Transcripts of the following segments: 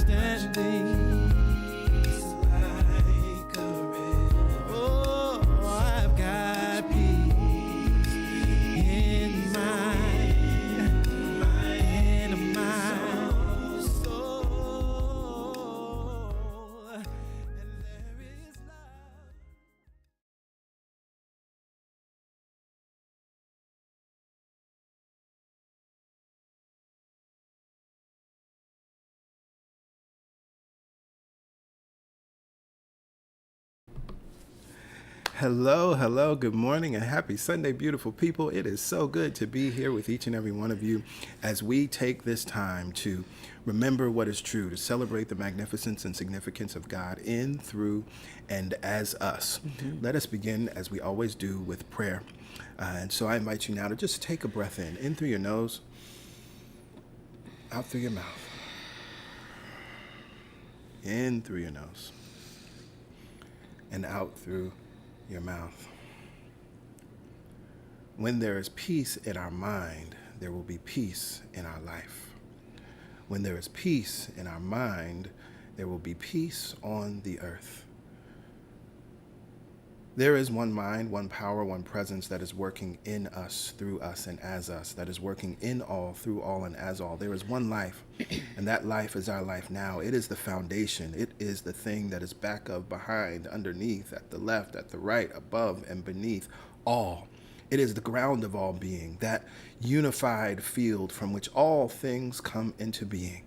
understanding. Hello, hello, good morning, and happy Sunday, beautiful people. It is so good to be here with each and every one of you as we take this time to remember what is true, to celebrate the magnificence and significance of God in, through, and as us. Let us begin, as we always do, with prayer. And so I invite you now to just take a breath in through your nose, out through your mouth. In through your nose, and out through your mouth. When there is peace in our mind, there will be peace in our life. When there is peace in our mind, there will be peace on the earth. There is one mind, one power, one presence that is working in us, through us, and as us, that is working in all, through all, and as all. There is one life, and that life is our life now. It is the foundation. It is the thing that is back of, behind, underneath, at the left, at the right, above, and beneath all. It is the ground of all being, that unified field from which all things come into being.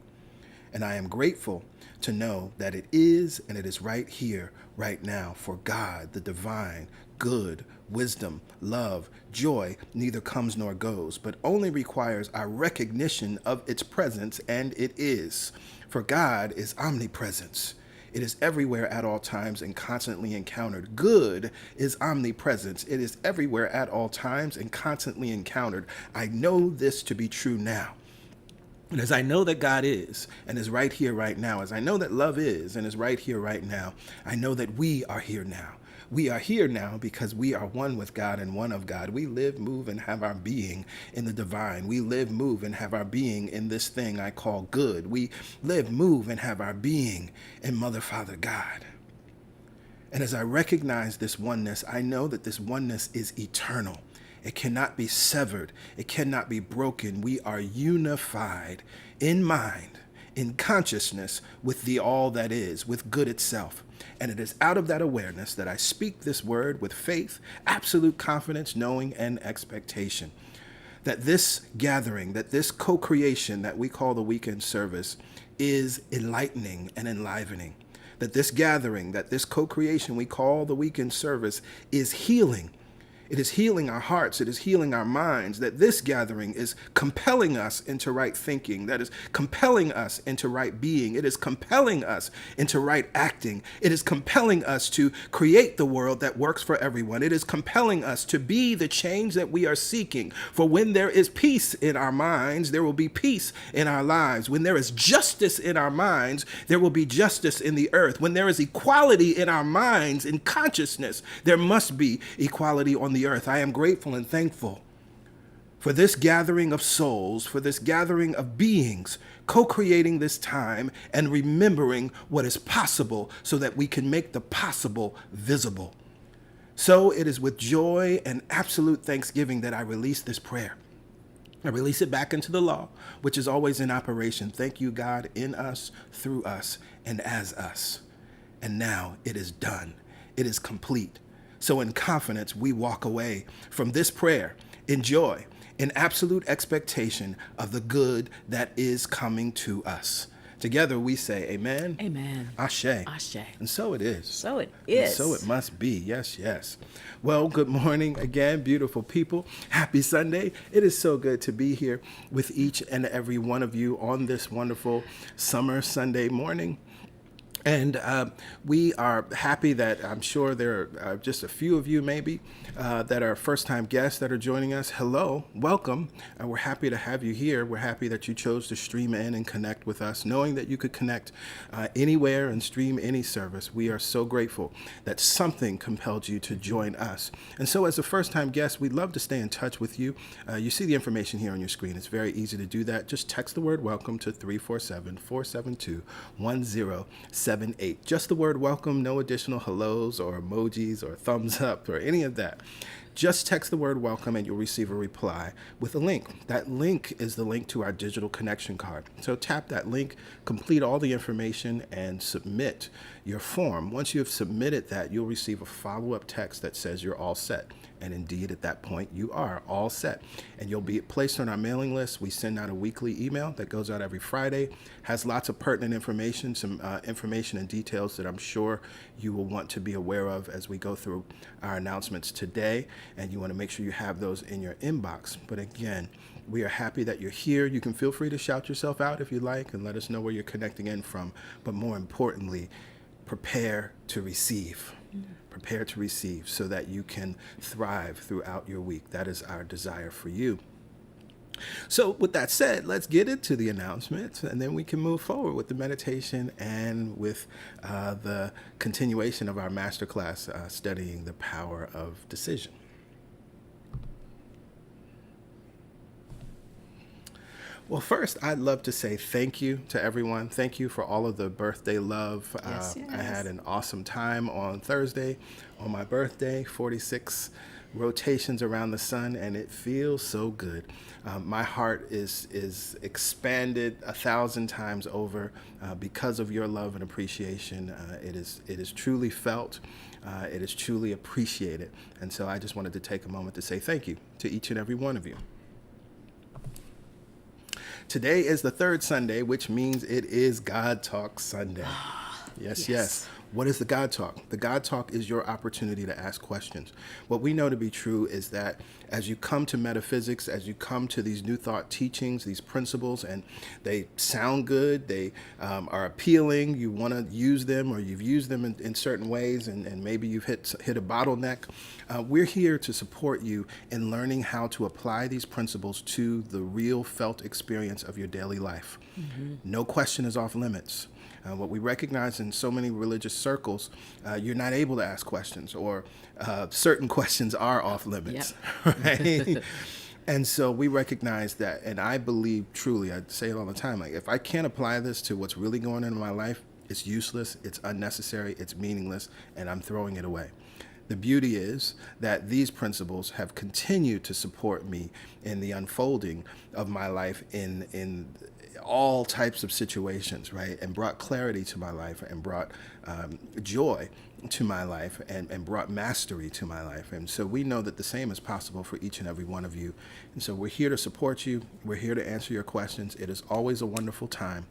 And I am grateful to know that it is, and it is right here, right now, for God, the divine, good, wisdom, love, joy, neither comes nor goes, but only requires our recognition of its presence, and it is. For God is omnipresence. It is everywhere at all times and constantly encountered. Good is omnipresence. It is everywhere at all times and constantly encountered. I know this to be true now. And as I know that God is and is right here, right now, as I know that love is and is right here, right now, I know that we are here now. We are here now because we are one with God and one of God. We live, move, and have our being in the divine. We live, move, and have our being in this thing I call good. We live, move, and have our being in Mother, Father, God. And as I recognize this oneness, I know that this oneness is eternal. It cannot be severed. It cannot be broken. We are unified in mind, in consciousness with the all that is, with good itself. And it is out of that awareness that I speak this word with faith, absolute confidence, knowing, and expectation. That this gathering, that this co-creation that we call the weekend service is enlightening and enlivening. That this gathering, that this co-creation we call the weekend service is healing. It is healing our hearts. It is healing our minds, that this gathering is compelling us into right thinking, that is compelling us into right being. It is compelling us into right acting. It is compelling us to create the world that works for everyone. It is compelling us to be the change that we are seeking. For when there is peace in our minds, there will be peace in our lives. When there is justice in our minds, there will be justice in the earth. When there is equality in our minds, in consciousness, there must be equality on the earth. I am grateful and thankful for this gathering of souls, for this gathering of beings, co-creating this time and remembering what is possible so that we can make the possible visible. So it is with joy and absolute thanksgiving that I release this prayer. I release it back into the law, which is always in operation. Thank you, God, in us, through us, and as us. And now it is done. It is complete. So in confidence, we walk away from this prayer in joy, in absolute expectation of the good that is coming to us. Together we say amen. Amen. Ashe. Ashe. And so it is. So it is. And so it must be. Yes, yes. Well, good morning again, beautiful people. Happy Sunday. It is so good to be here with each and every one of you on this wonderful summer Sunday morning. And we are happy that I'm sure there are just a few of you maybe that are first-time guests that are joining us. Hello, welcome. We're happy to have you here. We're happy that you chose to stream in and connect with us, knowing that you could connect anywhere and stream any service. We are so grateful that something compelled you to join us. And so as a first-time guest, we'd love to stay in touch with you. You see the information here on your screen. It's very easy to do that. Just text the word welcome to 347-472-1078. Just the word welcome, no additional hellos or emojis or thumbs up or any of that. Just text the word welcome and you'll receive a reply with a link. That link is the link to our digital connection card. So tap that link, complete all the information, and submit your form. Once you have submitted that, you'll receive a follow-up text that says you're all set. And indeed, at that point, you are all set. And you'll be placed on our mailing list. We send out a weekly email that goes out every Friday, has lots of pertinent information, some information and details that I'm sure you will want to be aware of as we go through our announcements today. And you want to make sure you have those in your inbox. But again, we are happy that you're here. You can feel free to shout yourself out if you like and let us know where you're connecting in from. But more importantly, prepare to receive. Prepare to receive so that you can thrive throughout your week. That is our desire for you. So with that said, let's get into the announcements, and then we can move forward with the meditation and with the continuation of our masterclass studying the power of decision. Well, first, I'd love to say thank you to everyone. Thank you for all of the birthday love. Yes. I had an awesome time on Thursday, on my birthday, 46 rotations around the sun, and it feels so good. My heart is expanded 1,000 times over because of your love and appreciation. It is truly felt. It is truly appreciated. And so I just wanted to take a moment to say thank you to each and every one of you. Today is the third Sunday, which means it is God Talk Sunday. Yes. What is the God Talk? The God Talk is your opportunity to ask questions. What we know to be true is that as you come to metaphysics, as you come to these new thought teachings, these principles, and they sound good, they are appealing, you want to use them, or you've used them in certain ways, and maybe you've hit a bottleneck. We're here to support you in learning how to apply these principles to the real felt experience of your daily life. Mm-hmm. No question is off limits. What we recognize in so many religious circles, you're not able to ask questions, or certain questions are off limits, yep. Right? And so we recognize that, and I believe truly, I say it all the time, like if I can't apply this to what's really going on in my life, it's useless, it's unnecessary, it's meaningless, and I'm throwing it away. The beauty is that these principles have continued to support me in the unfolding of my life in all types of situations, right? And brought clarity to my life, and brought joy to my life, and brought mastery to my life. And so we know that the same is possible for each and every one of you. And so we're here to support you. We're here to answer your questions. It is always a wonderful time.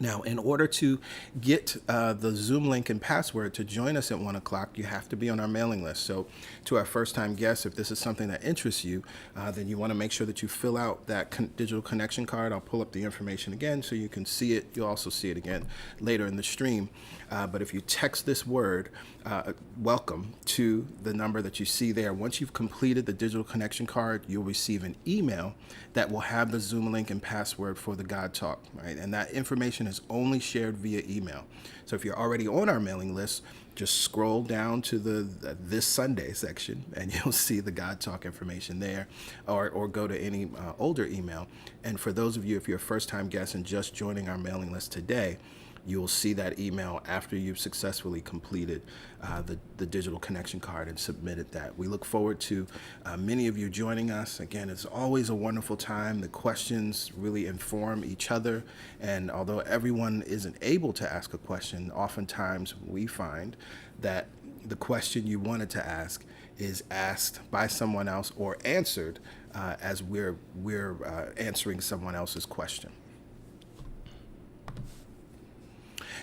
Now, in order to get the Zoom link and password to join us at 1 o'clock, you have to be on our mailing list. So to our first-time guests, if this is something that interests you, then you want to make sure that you fill out that digital connection card. I'll pull up the information again so you can see it. You'll also see it again later in the stream. But if you text this word, welcome, to the number that you see there, once you've completed the digital connection card, you'll receive an email that will have the Zoom link and password for the God Talk, right? And that information is only shared via email. So if you're already on our mailing list, just scroll down to the This Sunday section, and you'll see the God Talk information there, or go to any older email. And for those of you, if you're a first-time guest and just joining our mailing list today, you'll see that email after you've successfully completed the digital connection card and submitted that. We look forward to many of you joining us. Again, it's always a wonderful time. The questions really inform each other. And although everyone isn't able to ask a question, oftentimes we find that the question you wanted to ask is asked by someone else, or answered as we're answering someone else's question.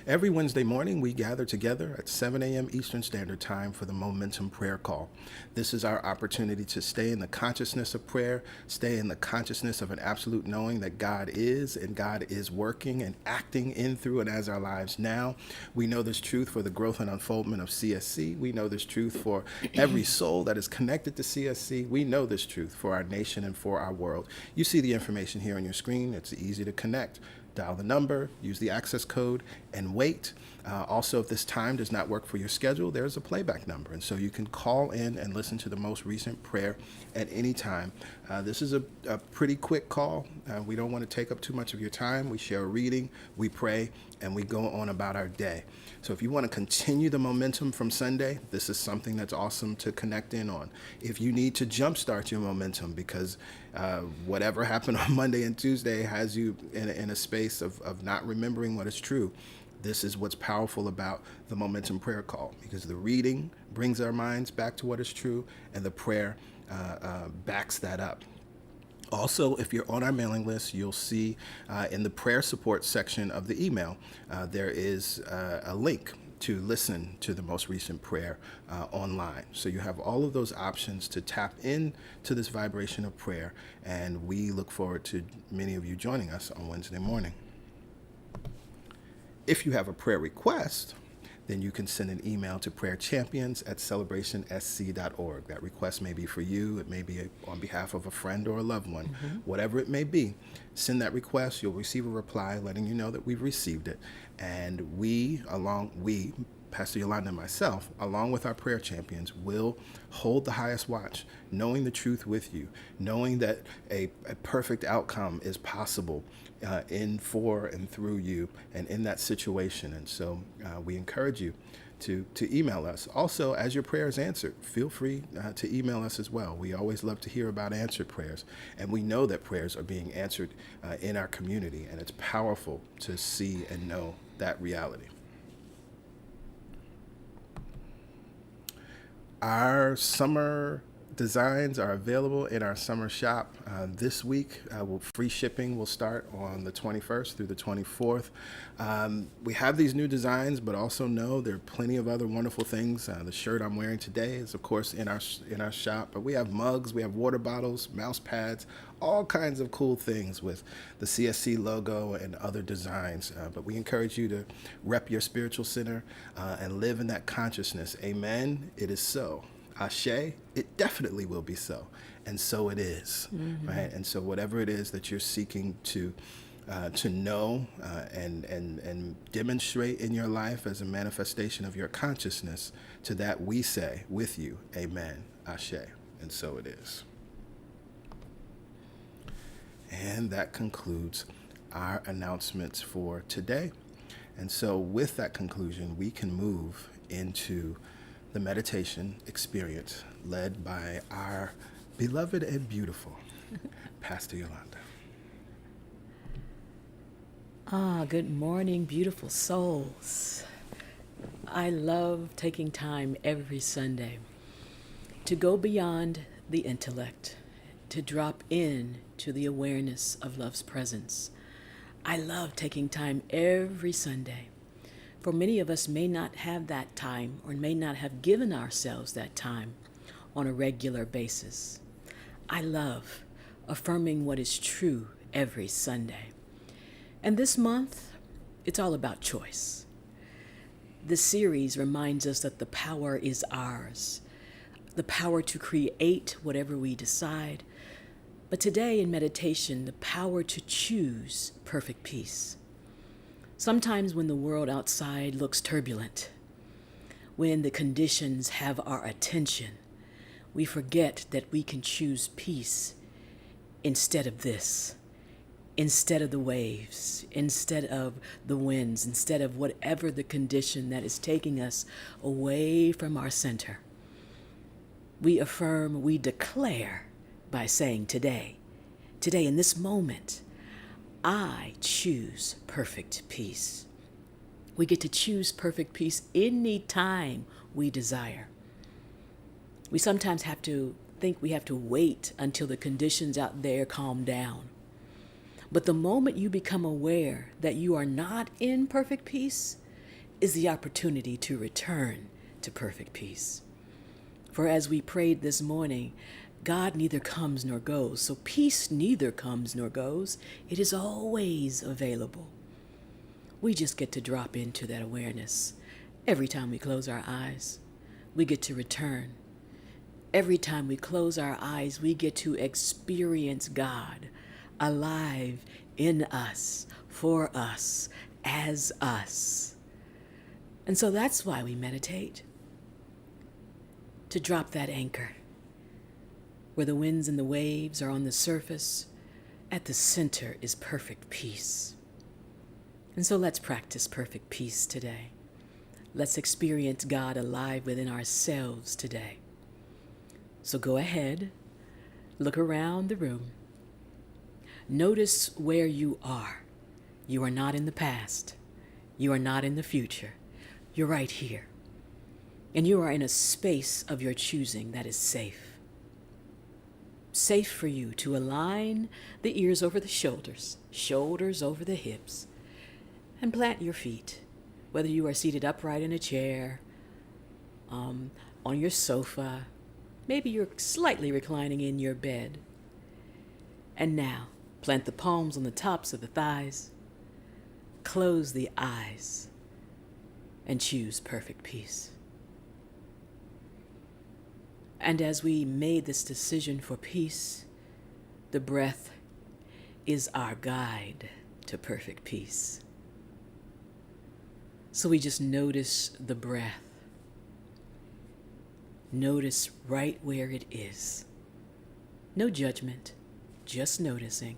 Every Wednesday morning, we gather together at 7 a.m. Eastern Standard Time for the Momentum Prayer Call. This is our opportunity to stay in the consciousness of prayer, stay in the consciousness of an absolute knowing that God is, and God is working and acting in, through, and as our lives now. We know this truth for the growth and unfoldment of CSC. We know this truth for every soul that is connected to CSC. We know this truth for our nation and for our world. You see the information here on your screen. It's easy to connect. Dial the number, use the access code, and wait. Also, if this time does not work for your schedule, there's a playback number. And so you can call in and listen to the most recent prayer at any time. This is a pretty quick call. We don't want to take up too much of your time. We share a reading, we pray, and we go on about our day. So if you want to continue the momentum from Sunday, this is something that's awesome to connect in on. If you need to jumpstart your momentum because whatever happened on Monday and Tuesday has you in a space of not remembering what is true, this is what's powerful about the Momentum Prayer Call, because the reading brings our minds back to what is true, and the prayer backs that up. Also, if you're on our mailing list, you'll see in the prayer support section of the email, there is a link to listen to the most recent prayer online. So you have all of those options to tap into this vibration of prayer, and we look forward to many of you joining us on Wednesday morning. If you have a prayer request, then you can send an email to prayerchampions@celebrationsc.org. That request may be for you. It may be on behalf of a friend or a loved one. Whatever it may be, send that request. You'll receive a reply letting you know that we've received it. And we, Pastor Yolanda and myself, along with our prayer champions, will hold the highest watch, knowing the truth with you, knowing that a perfect outcome is possible in, for, and through you, and in that situation. And so we encourage you to email us. Also, as your prayer is answered, feel free to email us as well. We always love to hear about answered prayers, and we know that prayers are being answered in our community, and it's powerful to see and know that reality. Our summer designs are available in our summer shop this week. Free shipping will start on the 21st through the 24th. We have these new designs, but also know there are plenty of other wonderful things. The shirt I'm wearing today is, of course, in our shop. But we have mugs, we have water bottles, mouse pads, all kinds of cool things with the CSC logo and other designs. But we encourage you to rep your spiritual center and live in that consciousness. Amen. It is so. Ashe, it definitely will be so. And so it is, right? And so whatever it is that you're seeking to know and demonstrate in your life as a manifestation of your consciousness, to that we say with you, amen, ashe, and so it is. And that concludes our announcements for today. And so with that conclusion, we can move into the meditation experience led by our beloved and beautiful Pastor Yolanda. Good morning, beautiful souls. I love taking time every Sunday to go beyond the intellect, to drop in to the awareness of love's presence. I love taking time every Sunday. For many of us may not have that time, or may not have given ourselves that time on a regular basis. I love affirming what is true every Sunday. And this month, it's all about choice. This series reminds us that the power is ours, the power to create whatever we decide. But today in meditation, the power to choose perfect peace. Sometimes when the world outside looks turbulent, when the conditions have our attention, we forget that we can choose peace instead of this, instead of the waves, instead of the winds, instead of whatever the condition that is taking us away from our center. We affirm, we declare by saying today in this moment, I choose perfect peace. We get to choose perfect peace any time we desire. We sometimes think we have to wait until the conditions out there calm down. But the moment you become aware that you are not in perfect peace, is the opportunity to return to perfect peace. For as we prayed this morning, God neither comes nor goes, so peace neither comes nor goes. It is always available. We just get to drop into that awareness. Every time we close our eyes, we get to return. Every time we close our eyes, we get to experience God alive in us, for us, as us. And so that's why we meditate, to drop that anchor. Where the winds and the waves are on the surface, at the center is perfect peace. And so let's practice perfect peace today. Let's experience God alive within ourselves today. So go ahead, look around the room. Notice where you are. You are not in the past. You are not in the future. You're right here. And you are in a space of your choosing that is safe. Safe for you to align the ears over the shoulders, shoulders over the hips, and plant your feet, whether you are seated upright in a chair, on your sofa, maybe you're slightly reclining in your bed. And now, plant the palms on the tops of the thighs, close the eyes, and choose perfect peace. And as we made this decision for peace, the breath is our guide to perfect peace. So we just notice the breath. Notice right where it is. No judgment, just noticing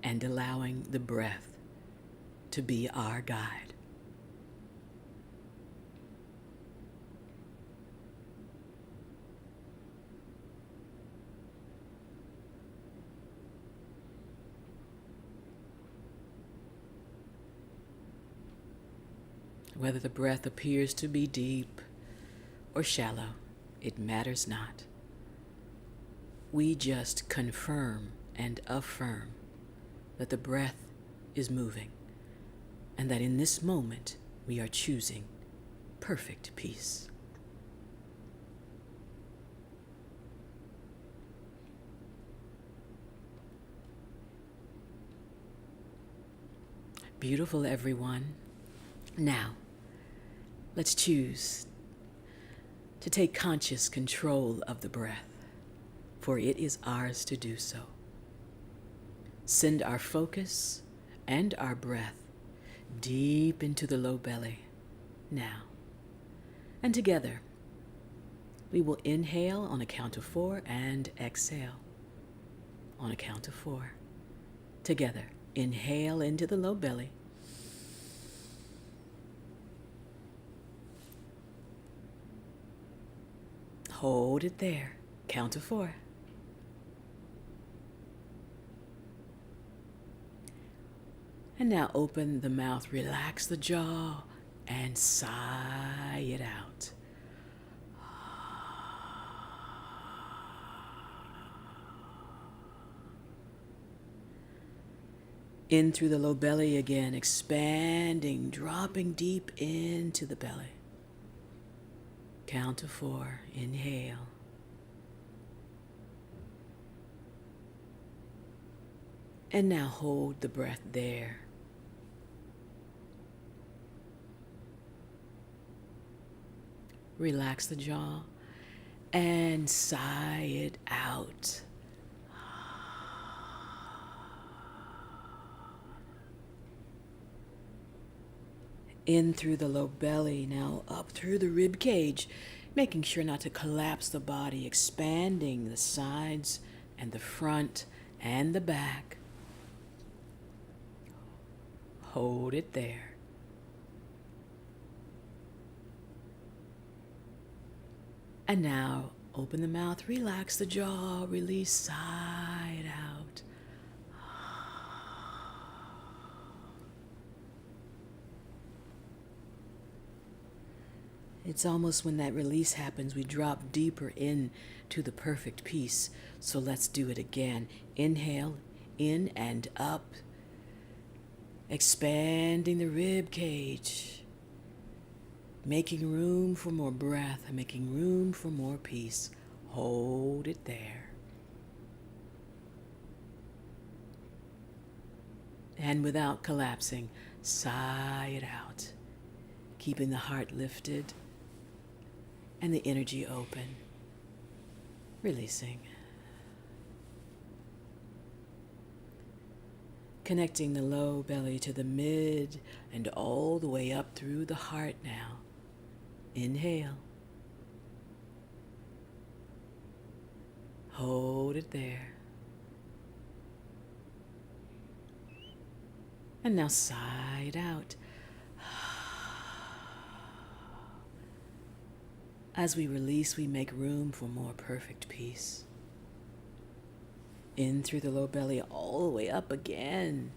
and allowing the breath to be our guide. Whether the breath appears to be deep or shallow, it matters not. We just confirm and affirm that the breath is moving and that in this moment we are choosing perfect peace. Beautiful, everyone. Now, let's choose to take conscious control of the breath, for it is ours to do so. Send our focus and our breath deep into the low belly now. And together, we will inhale on a count of 4 and exhale on a count of 4. Together, inhale into the low belly. Hold it there. Count to 4. And now open the mouth, relax the jaw, and sigh it out. In through the low belly again, expanding, dropping deep into the belly. Count to 4. Inhale. And now hold the breath there. Relax the jaw and sigh it out. In through the low belly, now up through the rib cage, making sure not to collapse the body, expanding the sides and the front and the back. Hold it there. And now open the mouth, relax the jaw, release, sigh it out. It's almost when that release happens, we drop deeper into the perfect peace. So let's do it again. Inhale, in and up, expanding the rib cage, making room for more breath, making room for more peace. Hold it there. And without collapsing, sigh it out, keeping the heart lifted and the energy open, releasing. Connecting the low belly to the mid and all the way up through the heart now. Inhale. Hold it there. And now sigh it out. As we release, we make room for more perfect peace. In through the low belly, all the way up again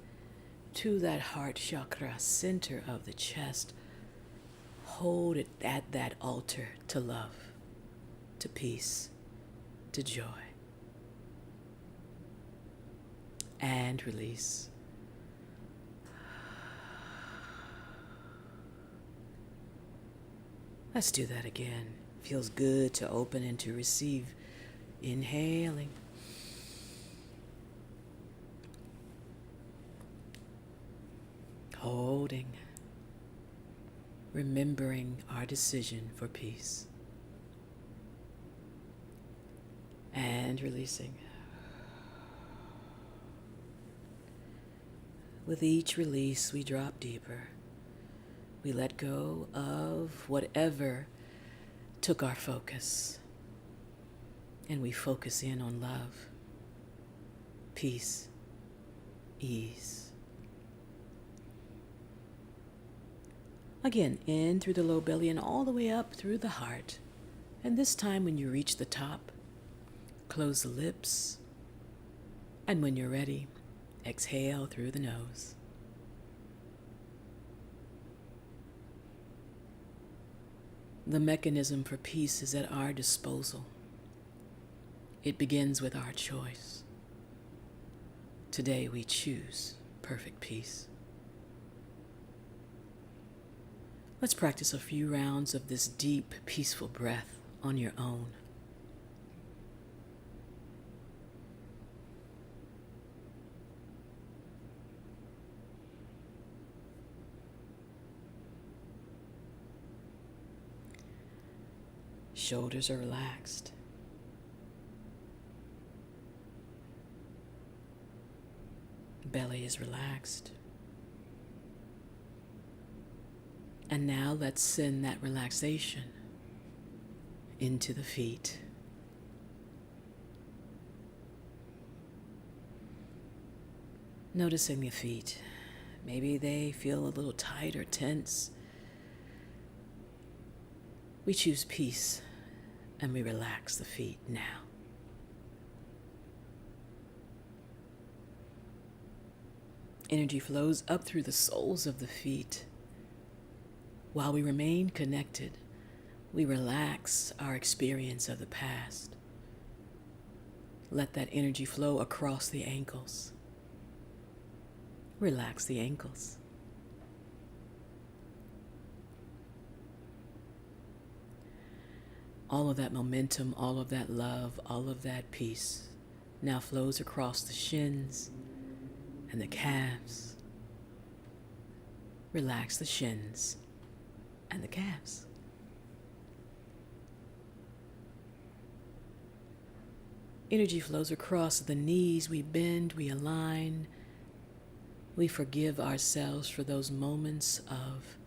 to that heart chakra, center of the chest. Hold it at that altar to love, to peace, to joy. And release. Let's do that again. Feels good to open and to receive. Inhaling. Holding. Remembering our decision for peace. And releasing. With each release, we drop deeper. We let go of whatever took our focus. And we focus in on love, peace, ease. Again, in through the low belly and all the way up through the heart. And this time when you reach the top, close the lips. And when you're ready, exhale through the nose. The mechanism for peace is at our disposal. It begins with our choice. Today we choose perfect peace. Let's practice a few rounds of this deep, peaceful breath on your own. Shoulders are relaxed. Belly is relaxed. And now let's send that relaxation into the feet. Noticing the feet. Maybe they feel a little tight or tense. We choose peace and we relax the feet now. Energy flows up through the soles of the feet. While we remain connected, we relax our experience of the past. Let that energy flow across the ankles. Relax the ankles. All of that momentum, all of that love, all of that peace now flows across the shins and the calves. Relax the shins and the calves. Energy flows across the knees. We bend, we align. We forgive ourselves for those moments of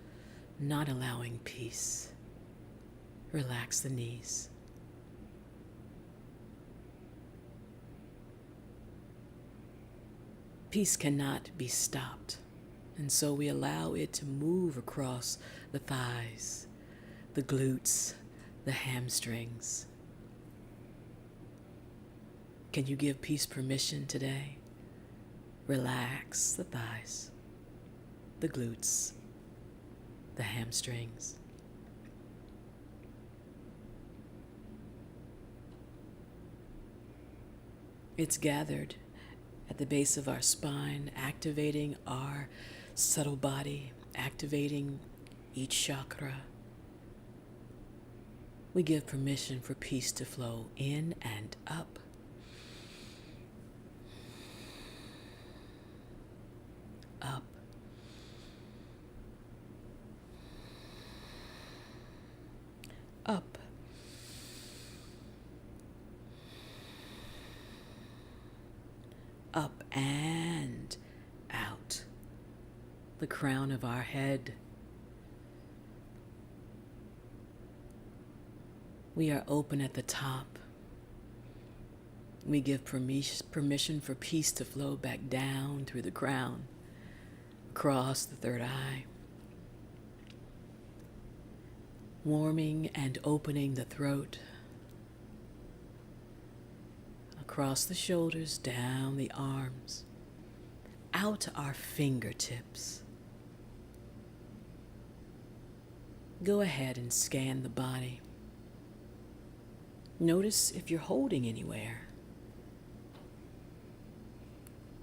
not allowing peace. Relax the knees. Peace cannot be stopped, and so we allow it to move across the thighs, the glutes, the hamstrings. Can you give peace permission today? Relax the thighs, the glutes, the hamstrings. It's gathered at the base of our spine, activating our subtle body, activating each chakra, We give permission for peace to flow in and up. Up. Up. Up and out. The crown of our head. We are open at the top. We give permission for peace to flow back down through the crown, across the third eye, warming and opening the throat, across the shoulders, down the arms, out our fingertips. Go ahead and scan the body. Notice if you're holding anywhere.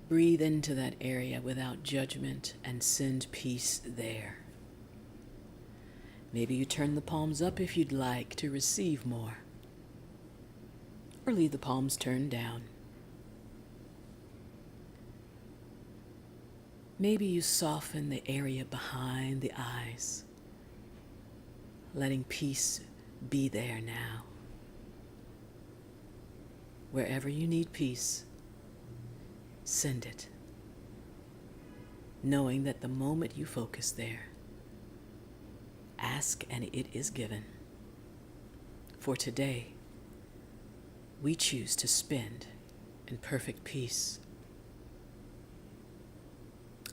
Breathe into that area without judgment and send peace there. Maybe you turn the palms up if you'd like to receive more, or leave the palms turned down. Maybe you soften the area behind the eyes, letting peace be there now. Wherever you need peace, send it, knowing that the moment you focus there, ask and it is given. For today, we choose to spend in perfect peace.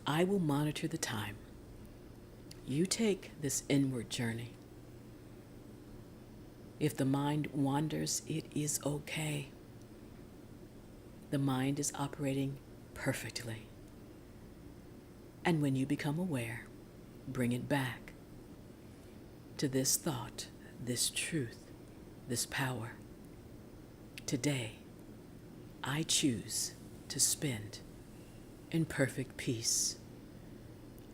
I will monitor the time. You take this inward journey. If the mind wanders, it is okay. The mind is operating perfectly. And when you become aware, bring it back to this thought, this truth, this power. Today, I choose to spend in perfect peace.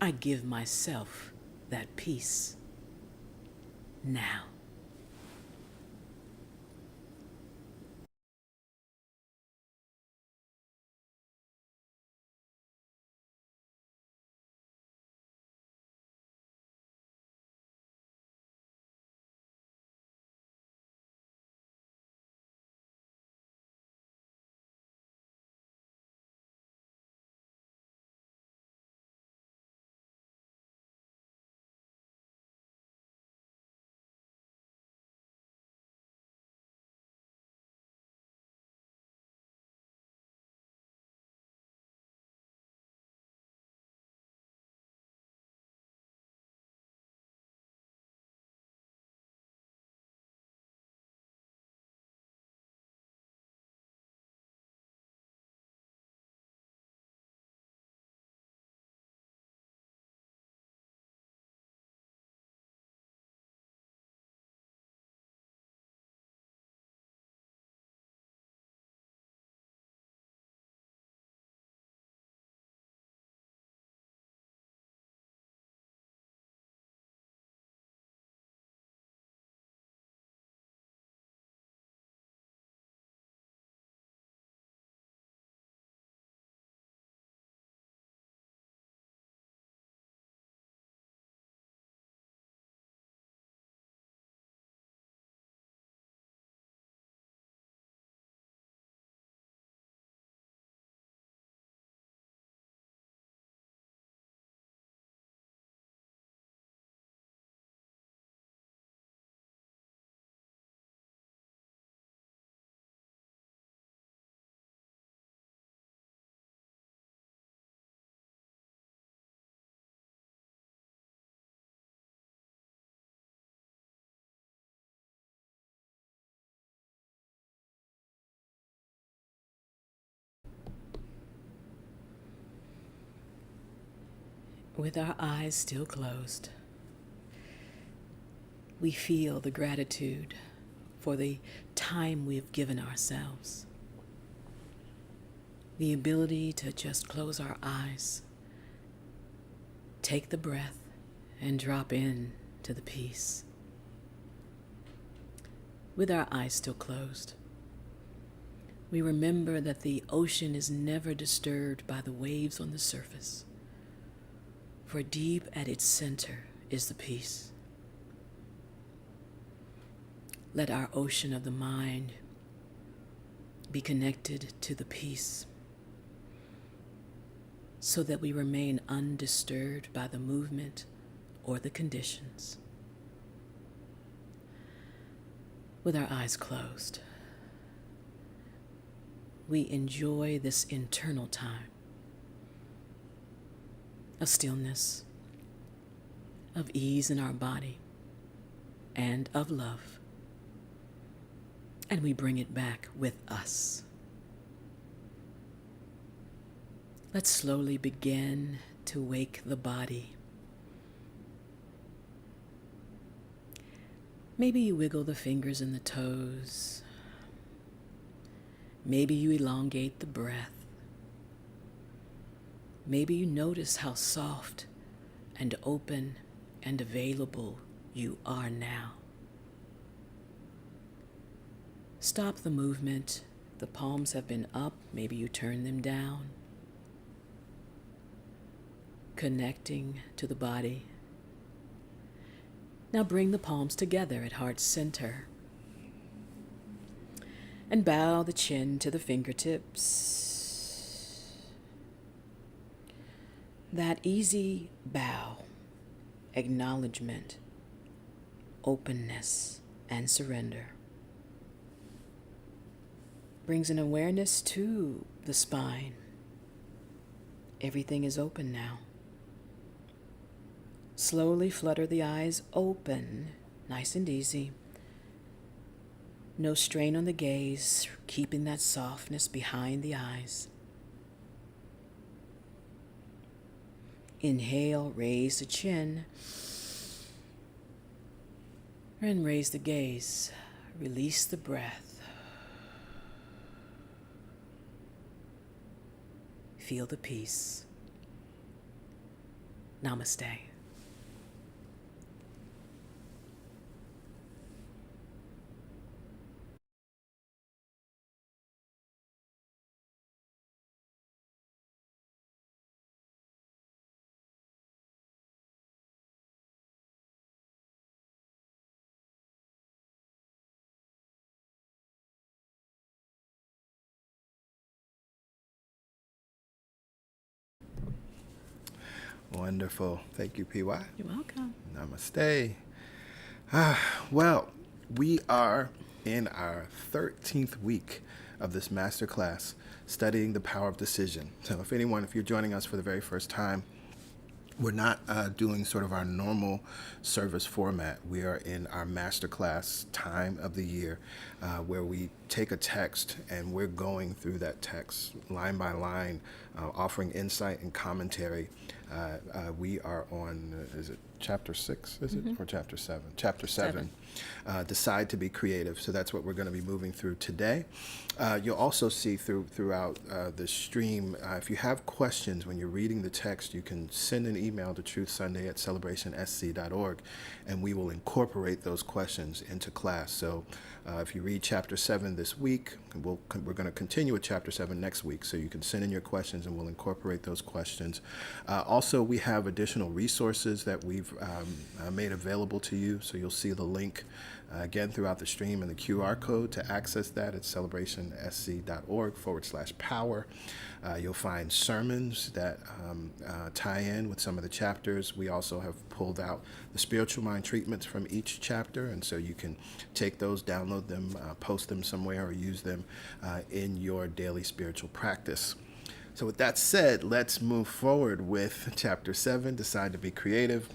I give myself that peace now. With our eyes still closed, we feel the gratitude for the time we've given ourselves. The ability to just close our eyes, take the breath, and drop in to the peace. with our eyes still closed. We remember that the ocean is never disturbed by the waves on the surface, for deep at its center is the peace. Let our ocean of the mind be connected to the peace, so that we remain undisturbed by the movement or the conditions. With our eyes closed, we enjoy this internal time of stillness, of ease in our body, and of love. And we bring it back with us. Let's slowly begin to wake the body. Maybe you wiggle the fingers and the toes. Maybe you elongate the breath. Maybe you notice how soft and open and available you are now. Stop the movement. The palms have been up. Maybe you turn them down. Connecting to the body. Now bring the palms together at heart center. And bow the chin to the fingertips. That easy bow, acknowledgement, openness, and surrender brings an awareness to the spine. Everything is open now. Slowly flutter the eyes open, nice and easy. No strain on the gaze, keeping that softness behind the eyes. Inhale, raise the chin. And raise the gaze. Release the breath. Feel the peace. Namaste. Wonderful. Thank you, PY. You're welcome. Namaste. Well, we are in our 13th week of this masterclass, studying the power of decision. So if you're joining us for the very first time, we're not doing sort of our normal service format. We are in our masterclass time of the year where we take a text and we're going through that text line by line, offering insight and commentary. We are on, is it chapter 6, is it? Or chapter 7? Chapter 7. Decide to be creative. So that's what we're going to be moving through today. You'll also see throughout the stream, if you have questions when you're reading the text, you can send an email to truthsunday@celebrationsc.org, and we will incorporate those questions into class. So if you read chapter 7 this week, we're going to continue with chapter 7 next week. So you can send in your questions and we'll incorporate those questions. Also, we have additional resources that we've made available to you. So you'll see the link again throughout the stream and the QR code to access that at celebrationsc.org/power. You'll find sermons that tie in with some of the chapters. We also have pulled out the spiritual mind treatments from each chapter, and so you can take those, download them, post them somewhere, or use them in your daily spiritual practice. So with that said, let's move forward with chapter 7, Decide to be Creative.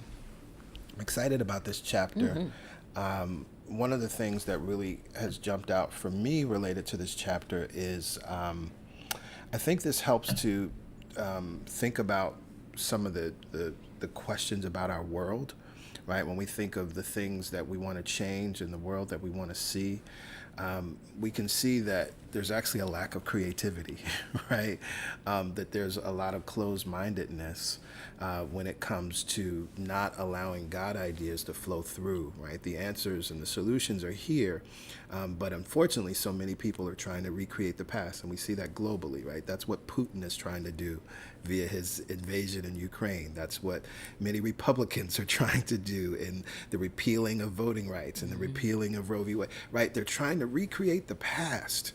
I'm excited about this chapter. One of the things that really has jumped out for me related to this chapter is I think this helps to think about some of the questions about our world, right? When we think of the things that we want to change in the world that we want to see, we can see that there's actually a lack of creativity, right? That there's a lot of closed-mindedness when it comes to not allowing God ideas to flow through, right? The answers and the solutions are here, but unfortunately, so many people are trying to recreate the past, and we see that globally, right? That's what Putin is trying to do via his invasion in Ukraine. That's what many Republicans are trying to do in the repealing of voting rights and the repealing of Roe v. Wade, right? They're trying to recreate the past.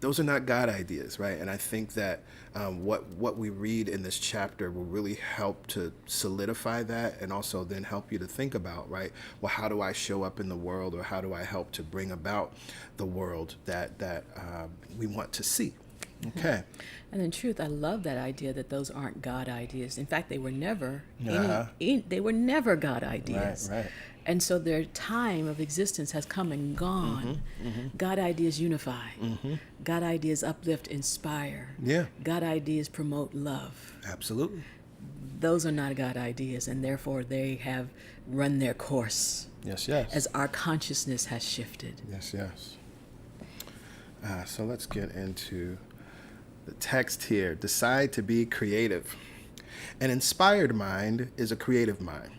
Those are not God ideas, right? And I think that what we read in this chapter will really help to solidify that, and also then help you to think about, right? Well, how do I show up in the world, or how do I help to bring about the world that we want to see? Okay. And in truth, I love that idea that those aren't God ideas. In fact, they were never they were never God ideas. Right. And so their time of existence has come and gone. God ideas unify. God ideas uplift, inspire. Yeah. God ideas promote love. Absolutely. Those are not God ideas, and therefore they have run their course Yes. as our consciousness has shifted. Yes. So let's get into the text here. Decide to be creative. An inspired mind is a creative mind.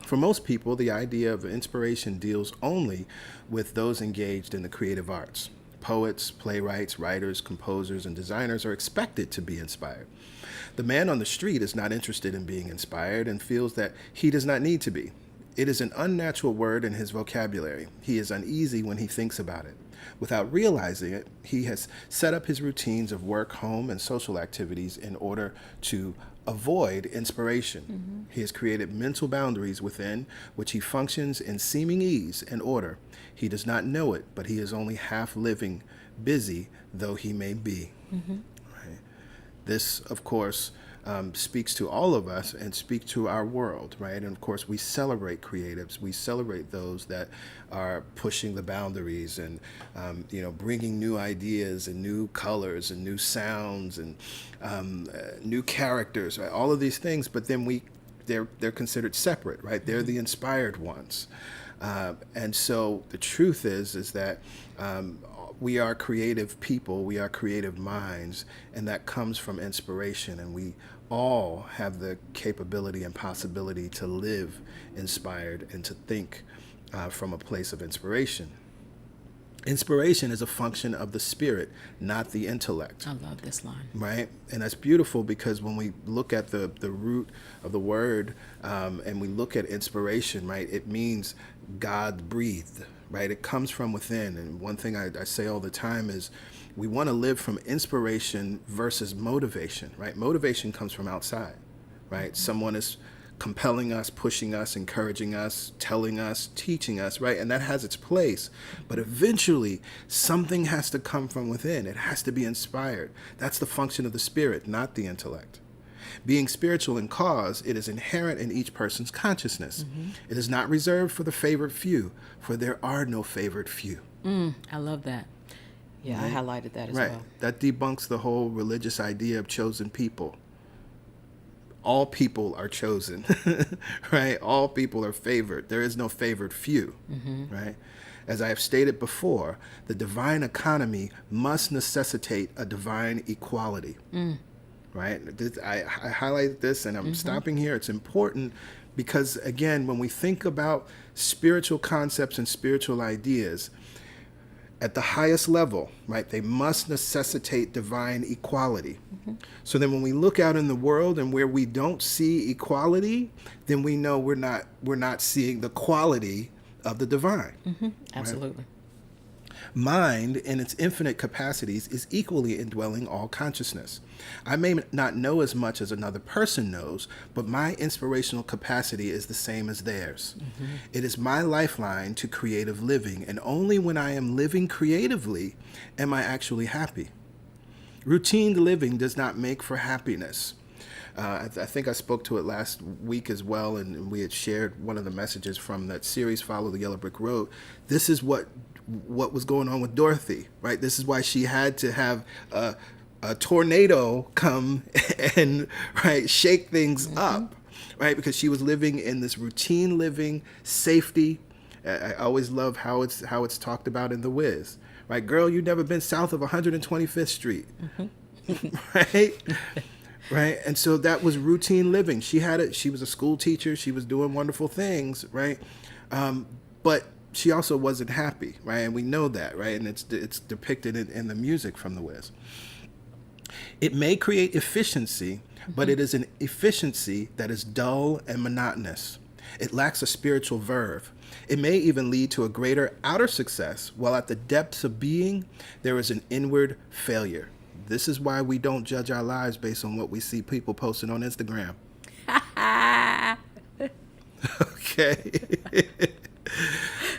For most people, the idea of inspiration deals only with those engaged in the creative arts. Poets, playwrights, writers, composers, and designers are expected to be inspired. The man on the street is not interested in being inspired and feels that he does not need to be. It is an unnatural word in his vocabulary. He is uneasy when he thinks about it. Without realizing it, he has set up his routines of work, home, and social activities in order to avoid inspiration. He has created mental boundaries within which he functions in seeming ease and order. He does not know it, but he is only half living, busy though he may be. Right? This, of course, speaks to all of us and speak to our world, right? And of course, we celebrate creatives. We celebrate those that are pushing the boundaries and, bringing new ideas and new colors and new sounds and new characters, right? All of these things, but then they're considered separate, right? They're the inspired ones. And so the truth is that we are creative people, we are creative minds, and that comes from inspiration. And we all have the capability and possibility to live inspired and to think from a place of inspiration. Inspiration is a function of the spirit, not the intellect. I love this line. Right? And that's beautiful, because when we look at the root of the word and we look at inspiration, right, it means God breathed, right? It comes from within. And one thing I say all the time is we want to live from inspiration versus motivation, right? Motivation comes from outside, right? Someone is compelling us, pushing us, encouraging us, telling us, teaching us, right? And that has its place. But eventually, something has to come from within. It has to be inspired. That's the function of the spirit, not the intellect. Being spiritual in cause, it is inherent in each person's consciousness. It is not reserved for the favored few, for there are no favored few. I love that. Yeah, right? I highlighted that as well. That debunks the whole religious idea of chosen people. All people are chosen, right? All people are favored. There is no favored few, right? As I have stated before, the divine economy must necessitate a divine equality, right? I highlighted this, and I'm stopping here. It's important because, again, when we think about spiritual concepts and spiritual ideas, at the highest level, right, they must necessitate divine equality. So then when we look out in the world and where we don't see equality, then we know we're not seeing the quality of the divine. Absolutely. Right? Mind, in its infinite capacities, is equally indwelling all consciousness. I may not know as much as another person knows, but my inspirational capacity is the same as theirs. It is my lifeline to creative living, and only when I am living creatively am I actually happy. Routine living does not make for happiness. I think I spoke to it last week as well, and we had shared one of the messages from that series, Follow the Yellow Brick Road. This is what was going on with Dorothy, right? This is why she had to have a tornado come and shake things up, right? Because she was living in this routine living, safety. I always love how it's talked about in The Wiz, right? Girl, you've never been south of 125th Street, right? Right. And so that was routine living. She had it. She was a school teacher. She was doing wonderful things. Right. But she also wasn't happy. Right. And we know that. Right. And it's depicted in the music from The Wiz. It may create efficiency, but it is an efficiency that is dull and monotonous. It lacks a spiritual verve. It may even lead to a greater outer success, while at the depths of being, there is an inward failure. This is why we don't judge our lives based on what we see people posting on Instagram. Okay.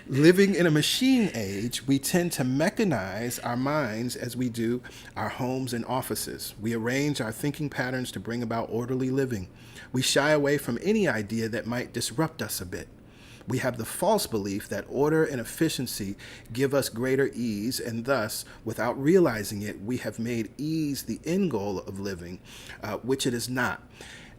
Living in a machine age, we tend to mechanize our minds as we do our homes and offices. We arrange our thinking patterns to bring about orderly living. We shy away from any idea that might disrupt us a bit. We have the false belief that order and efficiency give us greater ease, and thus, without realizing it, we have made ease the end goal of living, which it is not.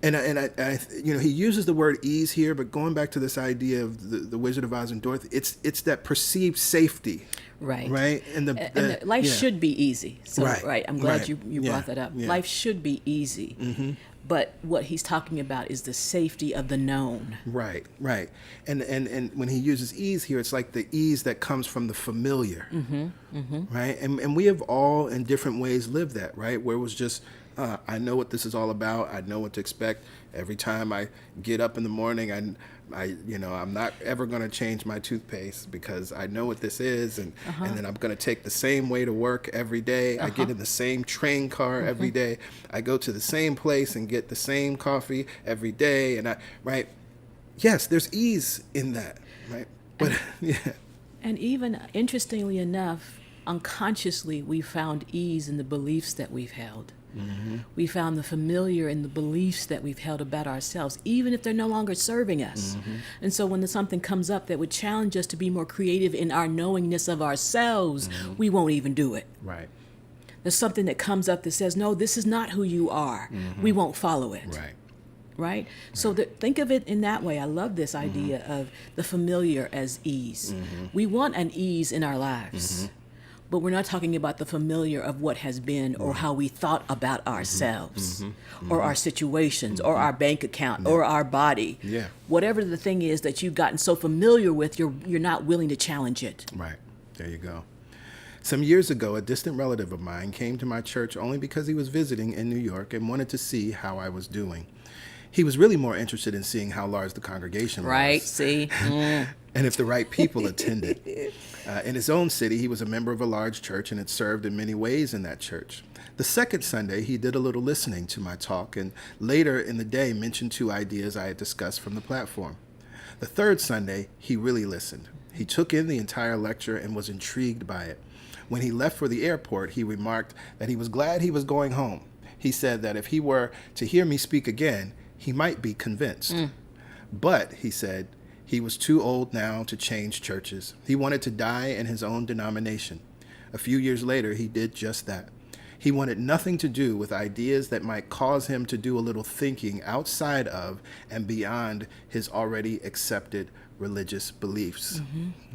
And I he uses the word ease here, but going back to this idea of the Wizard of Oz and Dorothy, it's that perceived safety, right? Right, and life should be easy. So, right. I'm glad you brought that up. Yeah. Life should be easy. But what he's talking about is the safety of the known. Right. And when he uses ease here, it's like the ease that comes from the familiar. Right. And we have all in different ways lived that, right? Where it was just, I know what this is all about. I know what to expect. Every time I get up in the morning, I'm not ever going to change my toothpaste because I know what this is, and then I'm going to take the same way to work every day. I get in the same train car every day. I go to the same place and get the same coffee every day, and yes, there's ease in that, right? But And even interestingly enough, unconsciously, we found ease in the beliefs that we've held. We found the familiar in the beliefs that we've held about ourselves, even if they're no longer serving us. And so when something comes up that would challenge us to be more creative in our knowingness of ourselves, we won't even do it. Right. There's something that comes up that says, no, this is not who you are. We won't follow it. Right? So think of it in that way. I love this idea of the familiar as ease. We want an ease in our lives. But we're not talking about the familiar of what has been or how we thought about ourselves or our situations or our bank account or our body. Whatever the thing is that you've gotten so familiar with, you're not willing to challenge it. Right. There you go. Some years ago, a distant relative of mine came to my church only because he was visiting in New York and wanted to see how I was doing. He was really more interested in seeing how large the congregation was. Right, see? And if the right people attended. In his own city, he was a member of a large church and had served in many ways in that church. The second Sunday, he did a little listening to my talk and later in the day mentioned 2 ideas I had discussed from the platform. The third Sunday, he really listened. He took in the entire lecture and was intrigued by it. When he left for the airport, he remarked that he was glad he was going home. He said that if he were to hear me speak again, he might be convinced. But, he said, he was too old now to change churches. He wanted to die in his own denomination. A few years later, he did just that. He wanted nothing to do with ideas that might cause him to do a little thinking outside of and beyond his already accepted religious beliefs,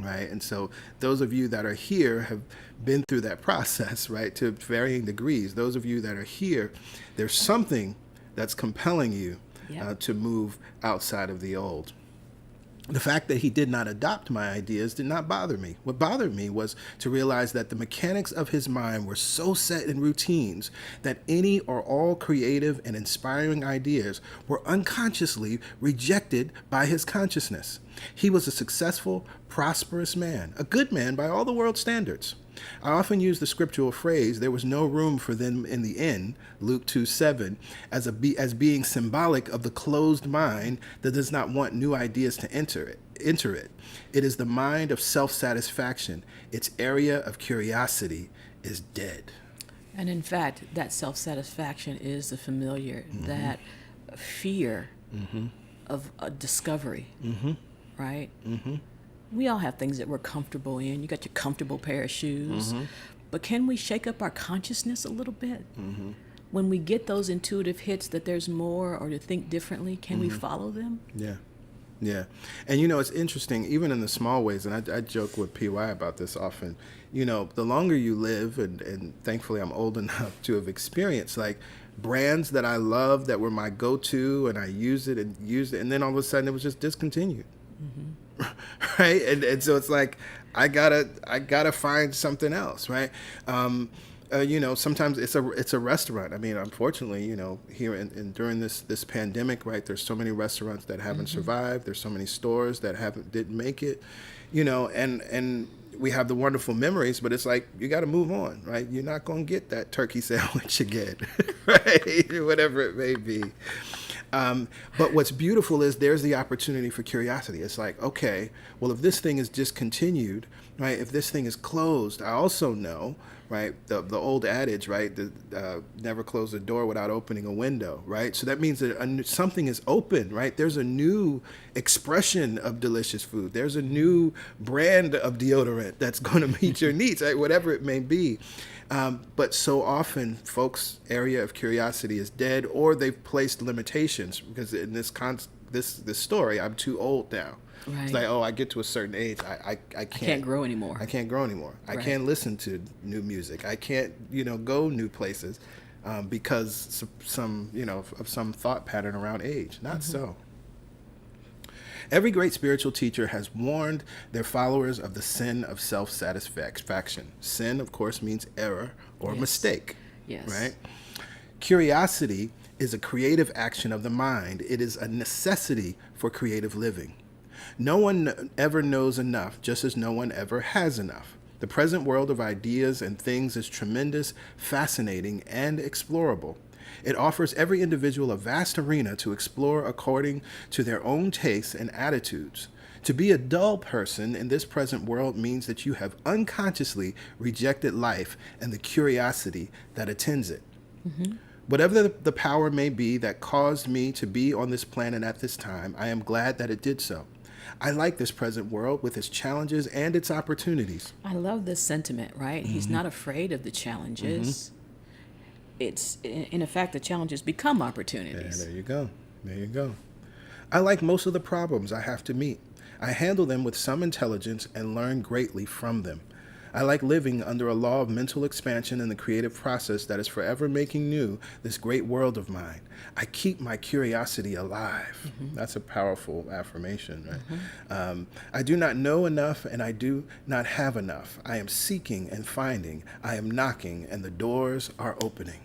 right? And so those of you that are here have been through that process, right, to varying degrees. Those of you that are here, there's something that's compelling you to move outside of the old. The fact that he did not adopt my ideas did not bother me. What bothered me was to realize that the mechanics of his mind were so set in routines that any or all creative and inspiring ideas were unconsciously rejected by his consciousness. He was a successful, prosperous man, a good man by all the world's standards. I often use the scriptural phrase, there was no room for them in the inn, Luke 2:7, as being symbolic of the closed mind that does not want new ideas to enter it. It is the mind of self-satisfaction. Its area of curiosity is dead. And in fact, that self-satisfaction is the familiar, that fear of a discovery, right? We all have things that we're comfortable in. You got your comfortable pair of shoes. But can we shake up our consciousness a little bit? When we get those intuitive hits that there's more or to think differently, can we follow them? Yeah. And, it's interesting, even in the small ways, and I joke with PY about this often, the longer you live, and thankfully I'm old enough to have experienced, like, brands that I love that were my go-to, and I used it, and then all of a sudden it was just discontinued. Right? And so it's like, I gotta find something else, right? Sometimes it's a restaurant. I mean, unfortunately, here during this pandemic, right? There's so many restaurants that haven't survived. There's so many stores that didn't make it, and we have the wonderful memories, but it's like, you got to move on, right? You're not going to get that turkey sandwich again, right? Whatever it may be. But what's beautiful is there's the opportunity for curiosity. It's like, okay, well, if this thing is discontinued, right? If this thing is closed, I also know, right? The old adage, right? Never close the door without opening a window, right? So that means that something is open, right? There's a new expression of delicious food. There's a new brand of deodorant that's going to meet your needs, right? Whatever it may be. But so often, folks' area of curiosity is dead, or they've placed limitations, because in this story, I'm too old now. Right. It's like, oh, I get to a certain age, I can't grow anymore. I can't grow anymore. Right. I can't listen to new music. I can't, go new places because of some thought pattern around age. Not so. Every great spiritual teacher has warned their followers of the sin of self-satisfaction. Sin, of course, means error or mistake. Yes. Right? Curiosity is a creative action of the mind. It is a necessity for creative living. No one ever knows enough, just as no one ever has enough. The present world of ideas and things is tremendous, fascinating, and explorable. It offers every individual a vast arena to explore according to their own tastes and attitudes. To be a dull person in this present world means that you have unconsciously rejected life and the curiosity that attends it. Mm-hmm. Whatever the power may be that caused me to be on this planet at this time, I am glad that it did so. I like this present world with its challenges and its opportunities. I love this sentiment, right? Mm-hmm. He's not afraid of the challenges. Mm-hmm. It's, in effect, the challenges become opportunities. Yeah, there you go. There you go. I like most of the problems I have to meet. I handle them with some intelligence and learn greatly from them. I like living under a law of mental expansion and the creative process that is forever making new this great world of mine. I keep my curiosity alive. Mm-hmm. That's a powerful affirmation, right? Mm-hmm. I do not know enough and I do not have enough. I am seeking and finding. I am knocking and the doors are opening.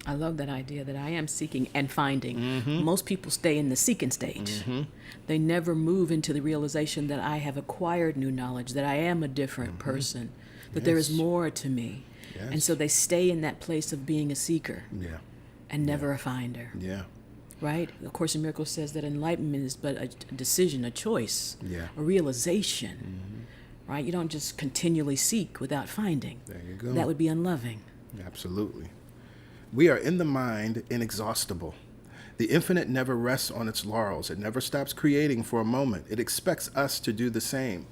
I love that idea that I am seeking and finding. Mm-hmm. Most people stay in the seeking stage. Mm-hmm. They never move into the realization that I have acquired new knowledge, that I am a different mm-hmm. person, that there is more to me. Yes. And so they stay in that place of being a seeker and never a finder. Yeah. Right? The Course in Miracles says that enlightenment is but a decision, a choice, a realization. Mm-hmm. Right? You don't just continually seek without finding. There you go. That would be unloving. Absolutely. We are in the mind inexhaustible. The infinite never rests on its laurels. It never stops creating for a moment. It expects us to do the same.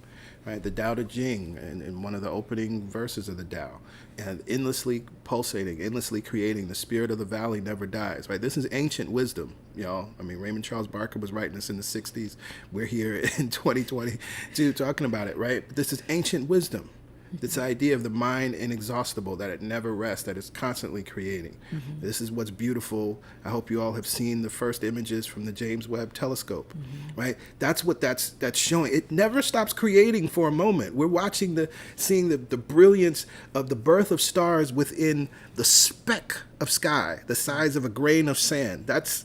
Right? The Tao Te Ching, in one of the opening verses of the Tao, and endlessly pulsating, endlessly creating. The spirit of the valley never dies. Right? This is ancient wisdom, y'all. I mean, Raymond Charles Barker was writing this in the 60s. We're here in 2022 talking about it, right? But this is ancient wisdom. This idea of the mind inexhaustible, that it never rests, that it's constantly creating. Mm-hmm. This is what's beautiful. I hope you all have seen the first images from the James Webb Telescope, right? That's what that's showing. It never stops creating for a moment. We're seeing the brilliance of the birth of stars within the speck of sky, the size of a grain of sand. That's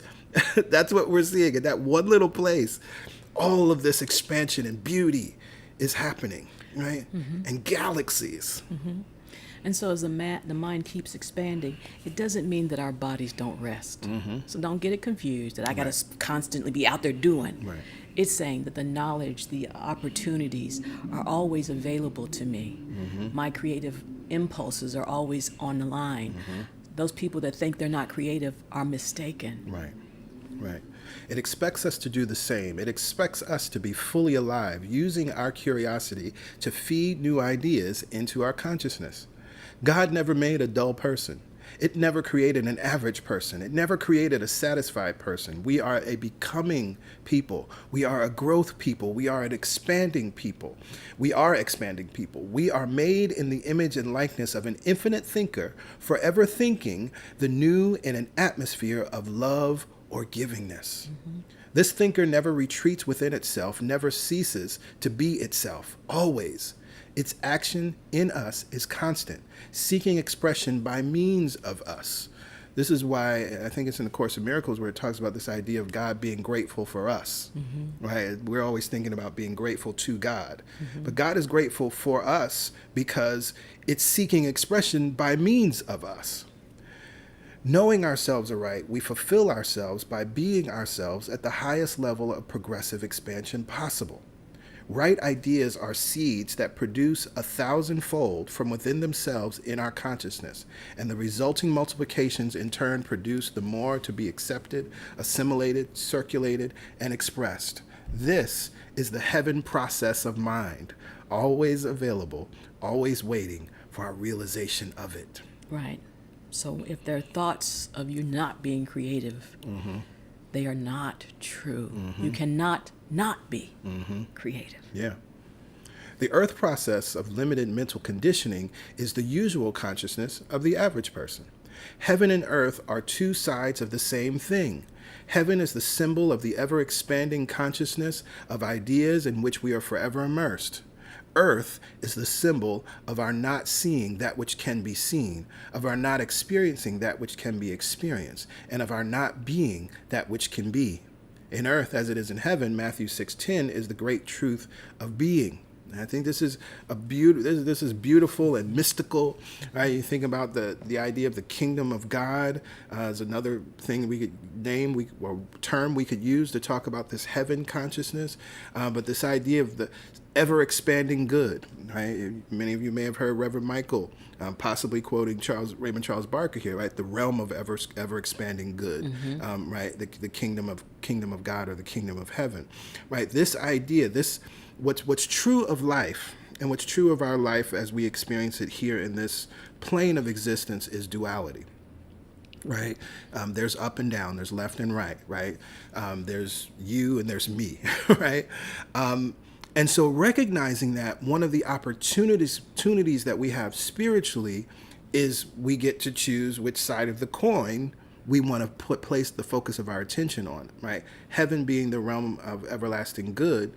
what we're seeing in that one little place. All of this expansion and beauty is happening. Right? Mm-hmm. And galaxies. Mm-hmm. And so as the mind keeps expanding, it doesn't mean that our bodies don't rest. Mm-hmm. So don't get it confused that I got to constantly be out there doing. Right. It's saying that the knowledge, the opportunities are always available to me. Mm-hmm. My creative impulses are always on the line. Mm-hmm. Those people that think they're not creative are mistaken. Right. Right. It expects us to do the same. It expects us to be fully alive, using our curiosity to feed new ideas into our consciousness. God never made a dull person. It never created an average person. It never created a satisfied person. We are a becoming people. We are a growth people. We are an expanding people. We are expanding people. We are made in the image and likeness of an infinite thinker, forever thinking the new in an atmosphere of love or givingness. This thinker never retreats within itself, never ceases to be itself, always. Its action in us is constant, seeking expression by means of us. This is why I think it's in the Course of Miracles where it talks about this idea of God being grateful for us, right? We're always thinking about being grateful to God. But God is grateful for us because it's seeking expression by means of us. Knowing ourselves aright, we fulfill ourselves by being ourselves at the highest level of progressive expansion possible. Right ideas are seeds that produce 1,000-fold from within themselves in our consciousness, and the resulting multiplications in turn produce the more to be accepted, assimilated, circulated, and expressed. This is the heaven process of mind, always available, always waiting for our realization of it. Right. So if there are thoughts of you not being creative, they are not true. You cannot not be creative. Yeah. The earth process of limited mental conditioning is the usual consciousness of the average person. Heaven and earth are two sides of the same thing. Heaven is the symbol of the ever-expanding consciousness of ideas in which we are forever immersed. Earth is the symbol of our not seeing that which can be seen, of our not experiencing that which can be experienced, and of our not being that which can be. In earth, as it is in heaven, Matthew 6:10 is the great truth of being. And I think this is this is beautiful and mystical. Right? You think about the idea of the kingdom of God as another thing we could name, or term we could use to talk about this heaven consciousness. But this idea of the ever-expanding good, right? Many of you may have heard Reverend Michael possibly quoting Raymond Charles Barker here, right? The realm of ever-expanding good, right? The kingdom of God, or the kingdom of heaven, right? This idea, what's true of life and what's true of our life as we experience it here in this plane of existence is duality. Right? There's up and down, there's left and right, right? There's you and there's me, right? And so recognizing that, one of the opportunities that we have spiritually is we get to choose which side of the coin we want to place the focus of our attention on, right? Heaven being the realm of everlasting good,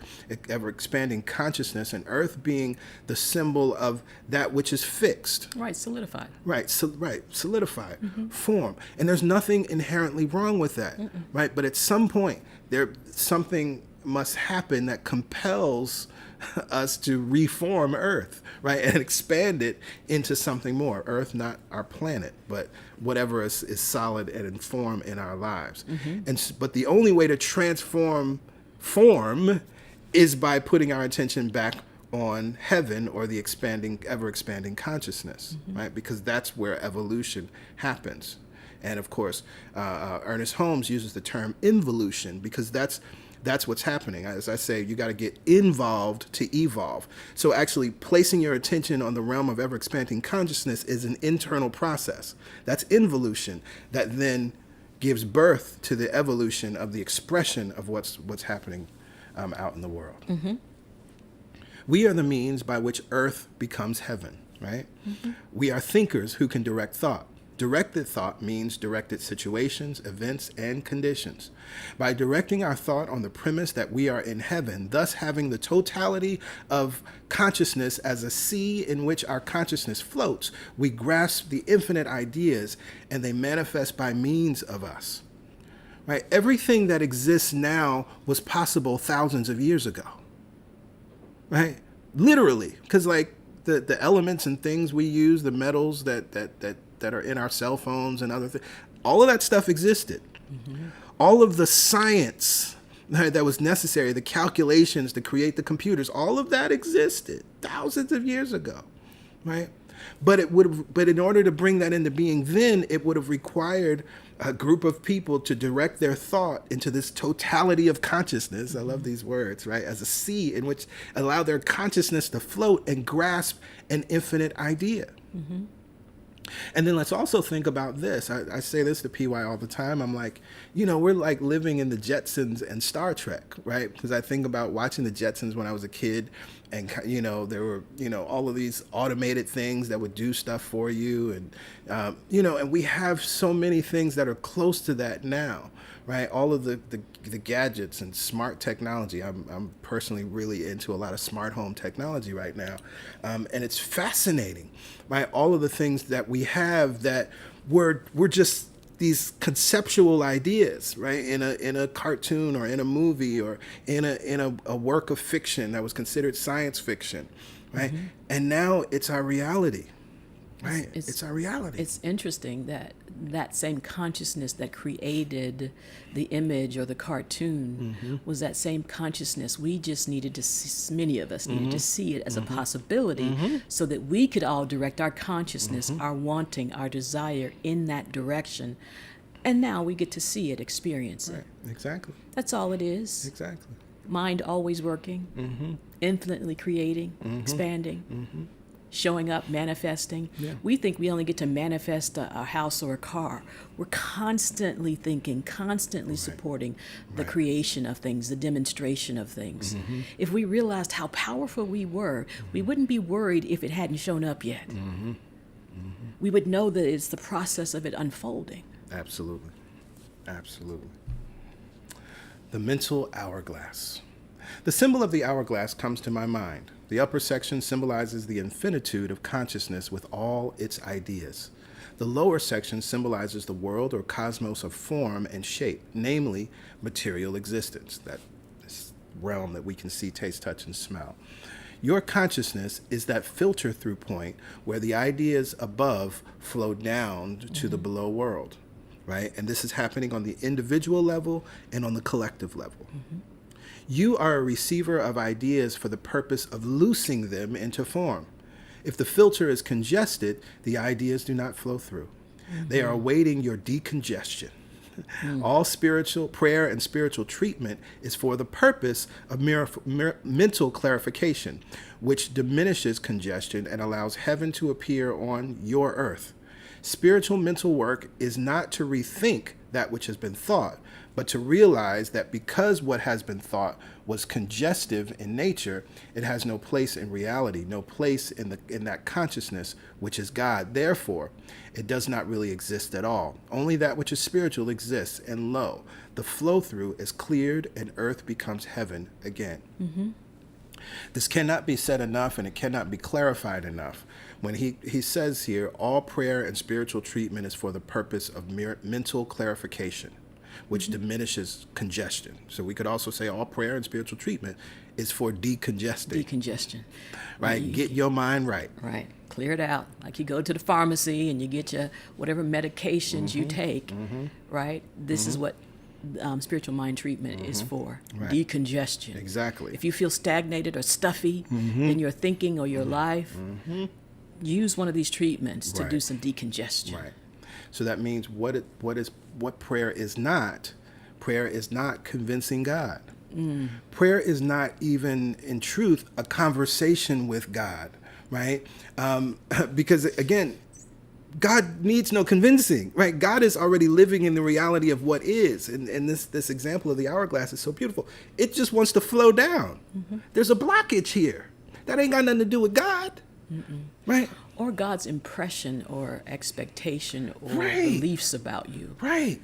ever-expanding consciousness, and earth being the symbol of that which is fixed. Right, solidified. Right, solidified, form. And there's nothing inherently wrong with that, right? But at some point, something must happen that compels us to reform Earth, right, and expand it into something more. Earth, not our planet, but whatever is solid and in form in our lives. But the only way to transform form is by putting our attention back on heaven, or the ever-expanding consciousness, right? Because that's where evolution happens. And of course, Ernest Holmes uses the term involution, because that's what's happening. As I say, you got to get involved to evolve. So actually placing your attention on the realm of ever-expanding consciousness is an internal process. That's involution that then gives birth to the evolution of the expression of what's happening out in the world. We are the means by which earth becomes heaven, right? We are thinkers who can direct thought. Directed thought means directed situations, events, and conditions. By directing our thought on the premise that we are in heaven, thus having the totality of consciousness as a sea in which our consciousness floats, we grasp the infinite ideas, and they manifest by means of us. Right? Everything that exists now was possible thousands of years ago. Right? Literally, because like the elements and things we use, the metals that are in our cell phones and other things, all of that stuff existed. All of the science that was necessary, the calculations to create the computers, all of that existed thousands of years ago, right? But in order to bring that into being, then it would have required a group of people to direct their thought into this totality of consciousness. I love these words, right? As a sea in which allow their consciousness to float and grasp an infinite idea. And then let's also think about this. I say this to PY all the time. I'm like, we're like living in the Jetsons and Star Trek, right? Because I think about watching the Jetsons when I was a kid, and there were all of these automated things that would do stuff for you, and and we have so many things that are close to that now, right? All of the gadgets and smart technology. I'm personally really into a lot of smart home technology right now, and it's fascinating, right? All of the things that we have that we're just these conceptual ideas, right? In a cartoon or in a movie or in a work of fiction that was considered science fiction, right? Mm-hmm. And now it's our reality, right? It's our reality. It's interesting that same consciousness that created the image or the cartoon mm-hmm. was that same consciousness. We just needed to see, many of us needed mm-hmm. to see it as mm-hmm. a possibility mm-hmm. so that we could all direct our consciousness, mm-hmm. our wanting, our desire in that direction. And now we get to see it, experience it. Right. Exactly. That's all it is. Exactly. Mind always working, mm-hmm. infinitely creating, mm-hmm. expanding. Mm-hmm. Showing up, manifesting. Yeah. We think we only get to manifest a house or a car. We're constantly thinking, constantly right. supporting the right. creation of things, the demonstration of things. Mm-hmm. If we realized how powerful we were, mm-hmm. we wouldn't be worried if it hadn't shown up yet. Mm-hmm. Mm-hmm. We would know that it's the process of it unfolding. Absolutely. Absolutely. The mental hourglass. The symbol of the hourglass comes to my mind. The upper section symbolizes the infinitude of consciousness with all its ideas. The lower section symbolizes the world or cosmos of form and shape, namely material existence, that this realm that we can see, taste, touch, and smell. Your consciousness is that filter through point where the ideas above flow down to mm-hmm. the below world, right? And this is happening on the individual level and on the collective level. Mm-hmm. You are a receiver of ideas for the purpose of loosing them into form. If the filter is congested, the ideas do not flow through. Mm-hmm. They are awaiting your decongestion. Mm. All spiritual prayer and spiritual treatment is for the purpose of mental clarification, which diminishes congestion and allows heaven to appear on your earth. Spiritual mental work is not to rethink that which has been thought, but to realize that because what has been thought was congestive in nature, it has no place in reality, no place in that consciousness, which is God. Therefore, it does not really exist at all. Only that which is spiritual exists, and lo, the flow-through is cleared and earth becomes heaven again. Mm-hmm. This cannot be said enough, and it cannot be clarified enough. When he says here, all prayer and spiritual treatment is for the purpose of mental clarification, which mm-hmm. diminishes congestion. So we could also say all prayer and spiritual treatment is for decongesting. Decongestion. Right? Get your mind right. Right. Clear it out. Like you go to the pharmacy and you get your whatever medications mm-hmm. you take, mm-hmm. right? This mm-hmm. is what spiritual mind treatment mm-hmm. is for. Right. Decongestion. Exactly. If you feel stagnated or stuffy mm-hmm. in your thinking or your mm-hmm. life, mm-hmm. use one of these treatments to do some decongestion. Right. So that means what prayer is not. Prayer is not convincing God. Mm. Prayer is not even, in truth, a conversation with God, right? Because again, God needs no convincing, right? God is already living in the reality of what is. And this example of the hourglass is so beautiful. It just wants to flow down. Mm-hmm. There's a blockage here. That ain't got nothing to do with God. Mm-mm. Right? Or God's impression or expectation or right. beliefs about you. Right.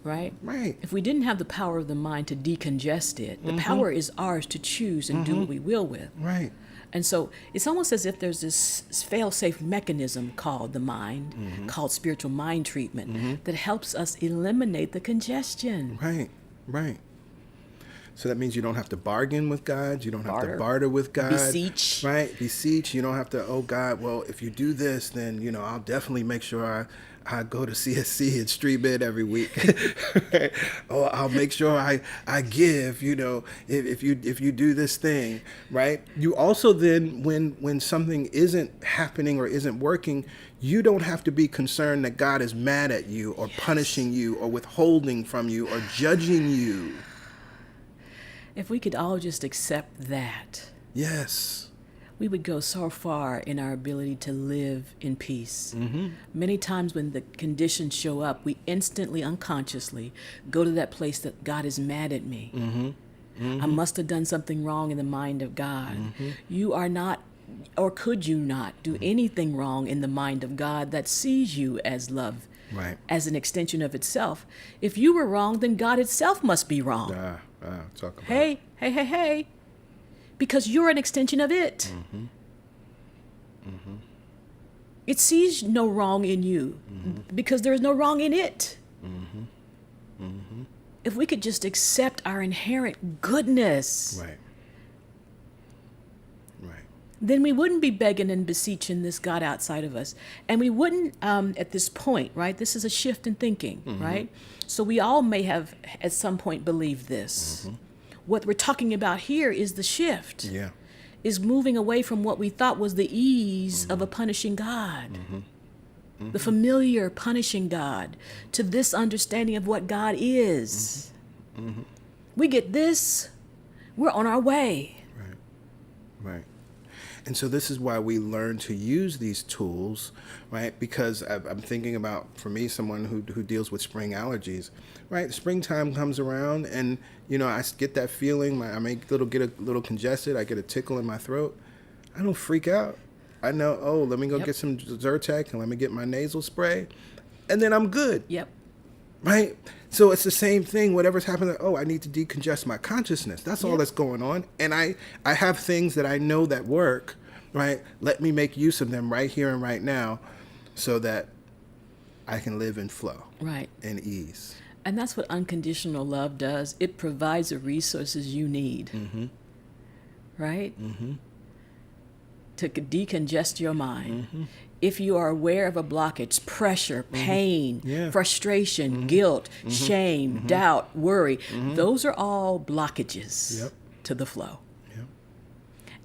Right? Right. If we didn't have the power of the mind to decongest it, the mm-hmm. power is ours to choose and mm-hmm. do what we will with. Right. And so it's almost as if there's this fail-safe mechanism called the mind, mm-hmm. called spiritual mind treatment, mm-hmm. that helps us eliminate the congestion. Right. Right. So that means you don't have to bargain with God. You don't have to barter with God. Beseech. Right? Beseech. You don't have to, oh God, well, if you do this, then, I'll definitely make sure I go to CSC and stream it every week. Or I'll make sure I give, if you do this thing, right? You also then, when something isn't happening or isn't working, you don't have to be concerned that God is mad at you or punishing you or withholding from you or judging you. If we could all just accept that. Yes. we would go so far in our ability to live in peace. Many times when the conditions show up, we instantly, unconsciously go to that place that God is mad at me. I must have done something wrong in the mind of God. You are not, or could you not, do anything wrong in the mind of God that sees you as love, Right. as an extension of itself. If you were wrong, then God itself must be wrong. Talk about Hey. Because you're an extension of it. It sees no wrong in you because there is no wrong in it. If we could just accept our inherent goodness, Right. Right. then we wouldn't be begging and beseeching this God outside of us. And we wouldn't, at this point, right? This is a shift in thinking, right? So we all may have at some point believed this. What we're talking about here is the shift. Yeah. Is moving away from what we thought was the ease of a punishing God, the familiar punishing God, to this understanding of what God is. We get this, we're on our way. Right. And so this is why we learn to use these tools, right? Because I'm thinking about, for me, someone who deals with spring allergies, right? Springtime comes around and, I get that feeling. I may get a little congested. I get a tickle in my throat. I don't freak out. I know, let me go get some Zyrtec and let me get my nasal spray. And then I'm good. Yep. Right? So it's the same thing. Whatever's happening, I need to decongest my consciousness. That's all that's going on. And I have things that I know that work, right? Let me make use of them right here and right now so that I can live in flow. Right. And ease. And that's what unconditional love does. It provides the resources you need. Right? To decongest your mind. If you are aware of a blockage, pressure, pain, frustration, guilt, shame, doubt, worry, those are all blockages to the flow.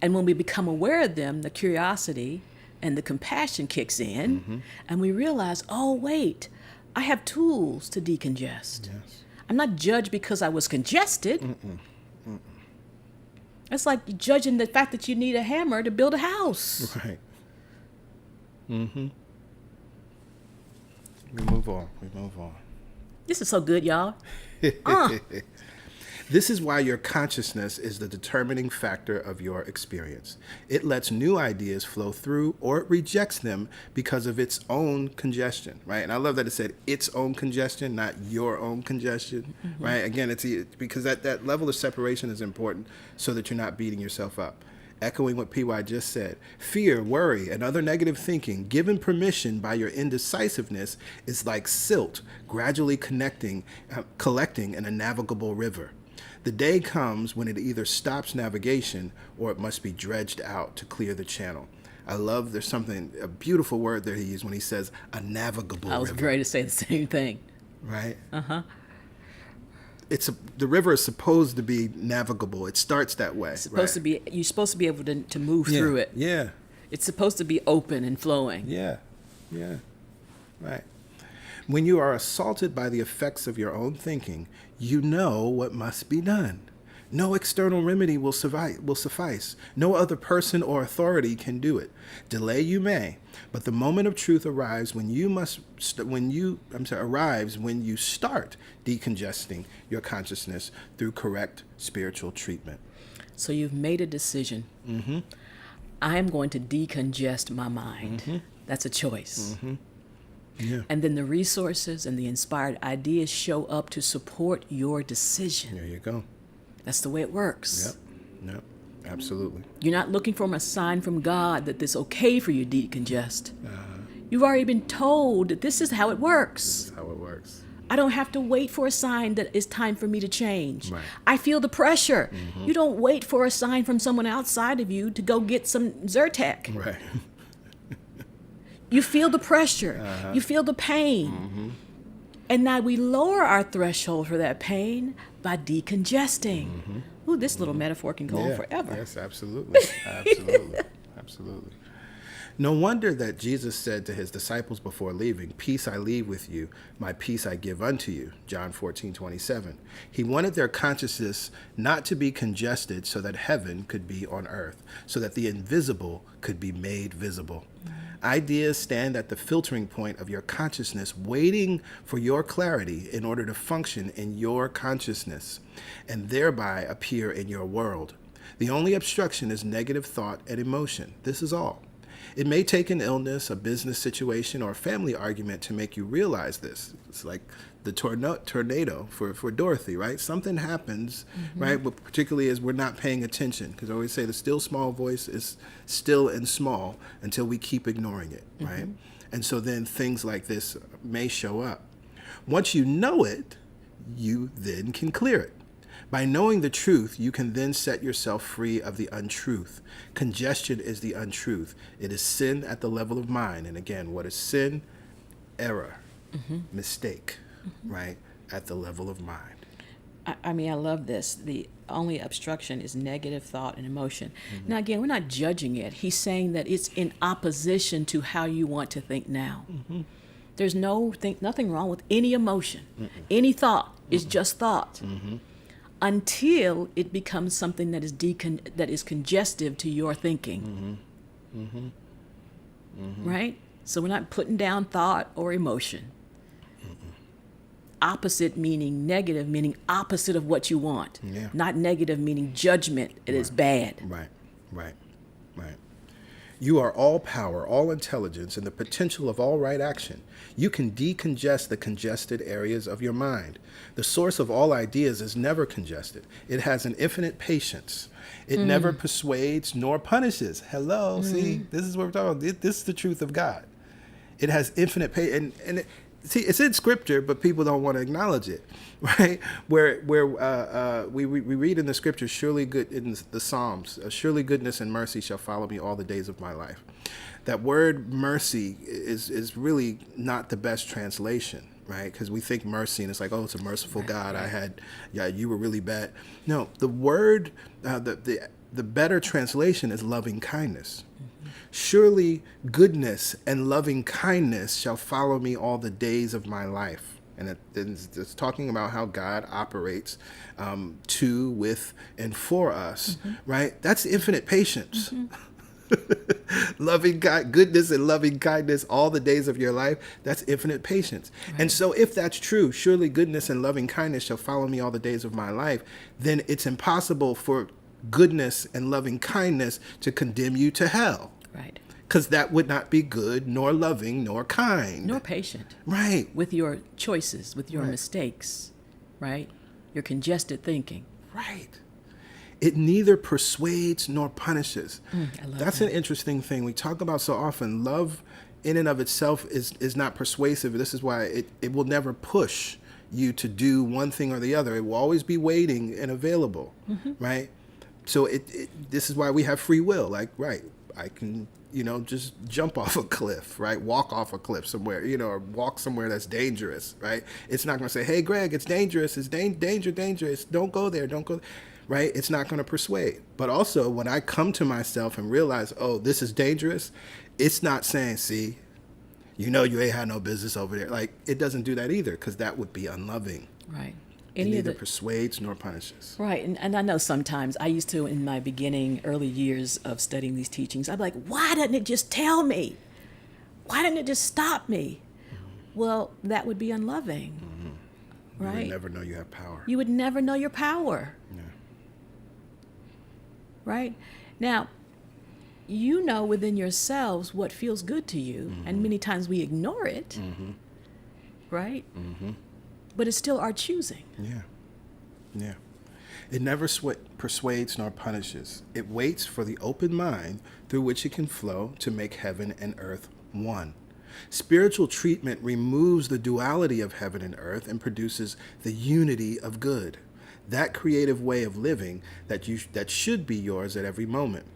And when we become aware of them, the curiosity and the compassion kicks in, and we realize, oh, wait, I have tools to decongest. I'm not judged because I was congested. It's like judging the fact that you need a hammer to build a house. Right. We move on. This is so good, y'all. This is why your consciousness is the determining factor of your experience. It lets new ideas flow through or it rejects them because of its own congestion, right? And I love that it said its own congestion, not your own congestion, right? Again, it's because that level of separation is important so that you're not beating yourself up. Echoing what PY just said, fear, worry, and other negative thinking, given permission by your indecisiveness, is like silt gradually collecting in a navigable river. The day comes when it either stops navigation or it must be dredged out to clear the channel. I love a beautiful word that he used when he says a navigable river. I was ready to say the same thing. Right? The river is supposed to be navigable. It starts that way. You're supposed to be able to move through it. Yeah. It's supposed to be open and flowing. Yeah. Right. When you are assaulted by the effects of your own thinking, you know what must be done. No external remedy will suffice. No other person or authority can do it. Delay you may, but the moment of truth arrives when you start decongesting your consciousness through correct spiritual treatment. So you've made a decision. I am going to decongest my mind. That's a choice. Yeah. And then the resources and the inspired ideas show up to support your decision. There you go. That's the way it works. Yep. Absolutely. You're not looking for a sign from God that it's okay for you to decongest. You've already been told that this is how it works. This is how it works. I don't have to wait for a sign that it's time for me to change. Right. I feel the pressure. You don't wait for a sign from someone outside of you to go get some Zyrtec. Right. You feel the pressure. You feel the pain. And now we lower our threshold for that pain by decongesting. Ooh, this little metaphor can go on forever. Yes, absolutely. Absolutely. No wonder that Jesus said to his disciples before leaving, "Peace I leave with you, my peace I give unto you," John 14:27. He wanted their consciousness not to be congested so that heaven could be on earth, so that the invisible could be made visible. Ideas stand at the filtering point of your consciousness, waiting for your clarity in order to function in your consciousness and thereby appear in your world. The only obstruction is negative thought and emotion. This is all. It may take an illness, a business situation, or a family argument to make you realize this. It's like the tornado for Dorothy, right? Something happens, right? But particularly as we're not paying attention, because I always say the still small voice is still and small until we keep ignoring it, right? And so then things like this may show up. Once you know it, you then can clear it. By knowing the truth, you can then set yourself free of the untruth. Congestion is the untruth. It is sin at the level of mind. And again, what is sin? Error, mistake, right? At the level of mind. I mean, I love this. The only obstruction is negative thought and emotion. Now, again, we're not judging it. He's saying that it's in opposition to how you want to think now. There's nothing wrong with any emotion. Any thought is just thought. Until it becomes something that is congestive to your thinking. Right? So we're not putting down thought or emotion. Opposite meaning negative, meaning opposite of what you want. Yeah. Not negative meaning judgment. It is bad. Right. You are all power, all intelligence, and the potential of all right action. You can decongest the congested areas of your mind. The source of all ideas is never congested. It has an infinite patience. It never persuades nor punishes. Hello, see, this is what we're talking about. This is the truth of God. It has infinite patience. See, it's in scripture, but people don't want to acknowledge it, right? Where we read in the scripture, surely good in the Psalms, surely goodness and mercy shall follow me all the days of my life. That word mercy is really not the best translation, right? Because we think mercy and it's like, oh, it's a merciful God. You were really bad. No, the word, the better translation is loving kindness. Surely goodness and loving kindness shall follow me all the days of my life. And it's talking about how God operates to, with, and for us, right? That's infinite patience. Loving God, goodness and loving kindness all the days of your life, that's infinite patience. Right. And so if that's true, surely goodness and loving kindness shall follow me all the days of my life, then it's impossible for goodness and loving kindness to condemn you to hell. Right. Because that would not be good, nor loving, nor kind. Nor patient. Right. With your choices, with your mistakes, right? Your congested thinking. Right. It neither persuades nor punishes. That's that. An interesting thing. We talk about so often. Love in and of itself is not persuasive. This is why it will never push you to do one thing or the other. It will always be waiting and available, right? So this is why we have free will. Like, right, I can, just jump off a cliff, right? Walk off a cliff somewhere, or walk somewhere that's dangerous, right? It's not going to say, hey, Greg, it's dangerous. It's dangerous. Don't go there. Don't go, right? It's not going to persuade. But also when I come to myself and realize, oh, this is dangerous, it's not saying, see, you ain't had no business over there. Like, it doesn't do that either, because that would be unloving. Right. It neither persuades nor punishes. Right. And I know sometimes I used to, in my early years of studying these teachings, I'd be like, why doesn't it just tell me? Why didn't it just stop me? Well, that would be unloving. Right? You would never know you have power. You would never know your power. Yeah. Right? Now, you know within yourselves what feels good to you, and many times we ignore it. Right? But it's still our choosing. Yeah. It never persuades nor punishes. It waits for the open mind through which it can flow to make heaven and earth one. Spiritual treatment removes the duality of heaven and earth and produces the unity of good. That creative way of living that should be yours at every moment.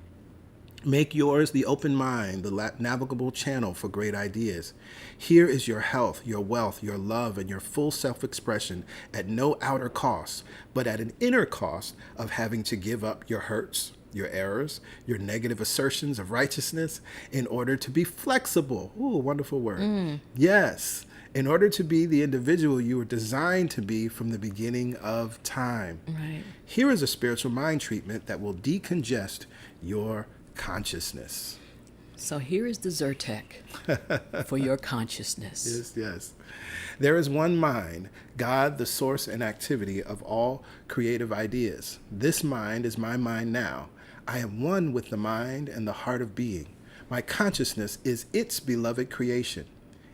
Make yours the open mind, the navigable channel for great ideas. Here is your health, your wealth, your love, and your full self-expression at no outer cost, but at an inner cost of having to give up your hurts, your errors, your negative assertions of righteousness, in order to be flexible. Ooh, wonderful word. Yes, in order to be the individual you were designed to be from the beginning of time. Right. Here is a spiritual mind treatment that will decongest your consciousness. So here is the Zyrtec for your consciousness. Yes, yes. There is one mind, God, the source and activity of all creative ideas. This mind is my mind now. I am one with the mind and the heart of being. My consciousness is its beloved creation.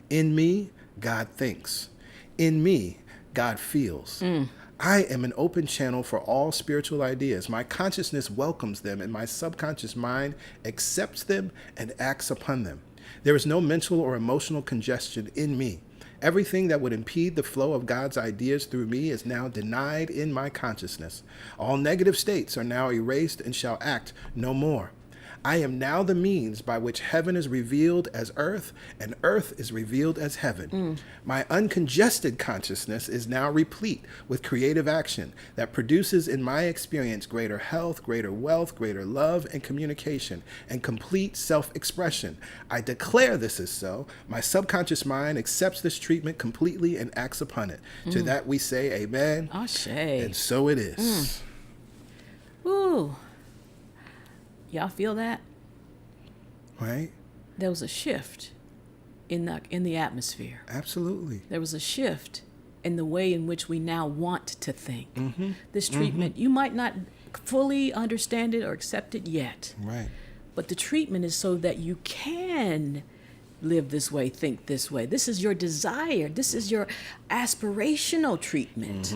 In me, God thinks. In me, God feels. I am an open channel for all spiritual ideas. My consciousness welcomes them, and my subconscious mind accepts them and acts upon them. There is no mental or emotional congestion in me. Everything that would impede the flow of God's ideas through me is now denied in my consciousness. All negative states are now erased and shall act no more. I am now the means by which heaven is revealed as earth and earth is revealed as heaven. My uncongested consciousness is now replete with creative action that produces in my experience greater health, greater wealth, greater love and communication, and complete self-expression. I declare this is so. My subconscious mind accepts this treatment completely and acts upon it. To that we say amen. Ashe. And so it is. Ooh. Y'all feel that? Right? There was a shift in the atmosphere. Absolutely. There was a shift in the way in which we now want to think. This treatment, you might not fully understand it or accept it yet. Right. But the treatment is so that you can live this way, think this way. This is your desire. This is your aspirational treatment.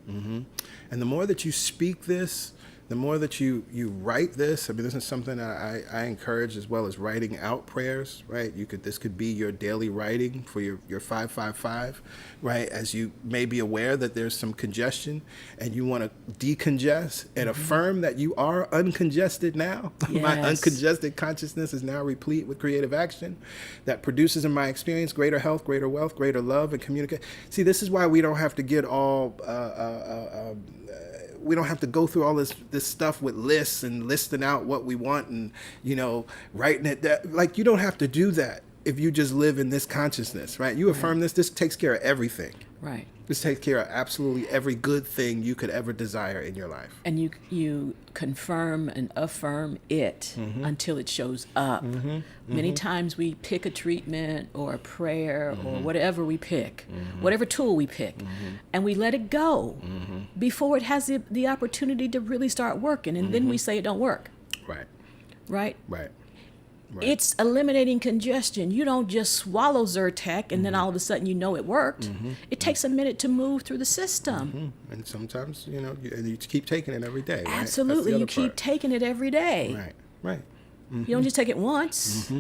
And the more that you speak this, the more that you write this, I mean, this is something I encourage, as well as writing out prayers, right? This could be your daily writing for your 555, right? As you may be aware that there's some congestion and you want to decongest and affirm that you are uncongested now. Yes. My uncongested consciousness is now replete with creative action that produces in my experience greater health, greater wealth, greater love, and communicate. See, this is why we don't have to get all we don't have to go through all this stuff with lists and listing out what we want and, writing it. Like, you don't have to do that if you just live in this consciousness, right? You affirm this takes care of everything. Right. This takes care of absolutely every good thing you could ever desire in your life. And you confirm and affirm it until it shows up. Many times we pick a treatment or a prayer or whatever we pick, whatever tool we pick, and we let it go before it has the opportunity to really start working. And then we say it don't work. Right. Right? Right. Right. It's eliminating congestion. You don't just swallow Zyrtec and then all of a sudden it worked. It takes a minute to move through the system. And sometimes, you keep taking it every day, right? Absolutely. You keep taking it every day. Right, right. You don't just take it once.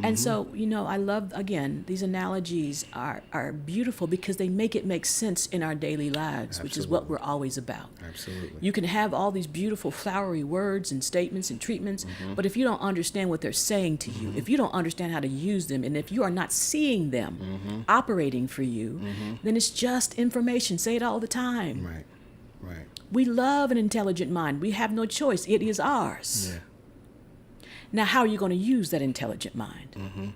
And so, I love, again, these analogies are beautiful because they make it make sense in our daily lives, which is what we're always about. Absolutely. You can have all these beautiful flowery words and statements and treatments, but if you don't understand what they're saying to you, if you don't understand how to use them, and if you are not seeing them operating for you, then it's just information. Say it all the time. Right, right. We love an intelligent mind. We have no choice. It is ours. Yeah. Now, how are you going to use that intelligent mind?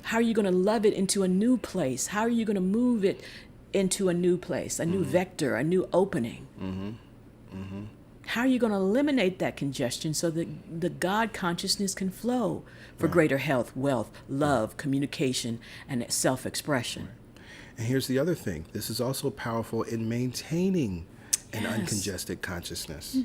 How are you going to love it into a new place? How are you going to move it into a new place, a new vector, a new opening? How are you going to eliminate that congestion so that the God consciousness can flow for greater health, wealth, love, communication, and self-expression? And here's the other thing. This is also powerful in maintaining an uncongested consciousness.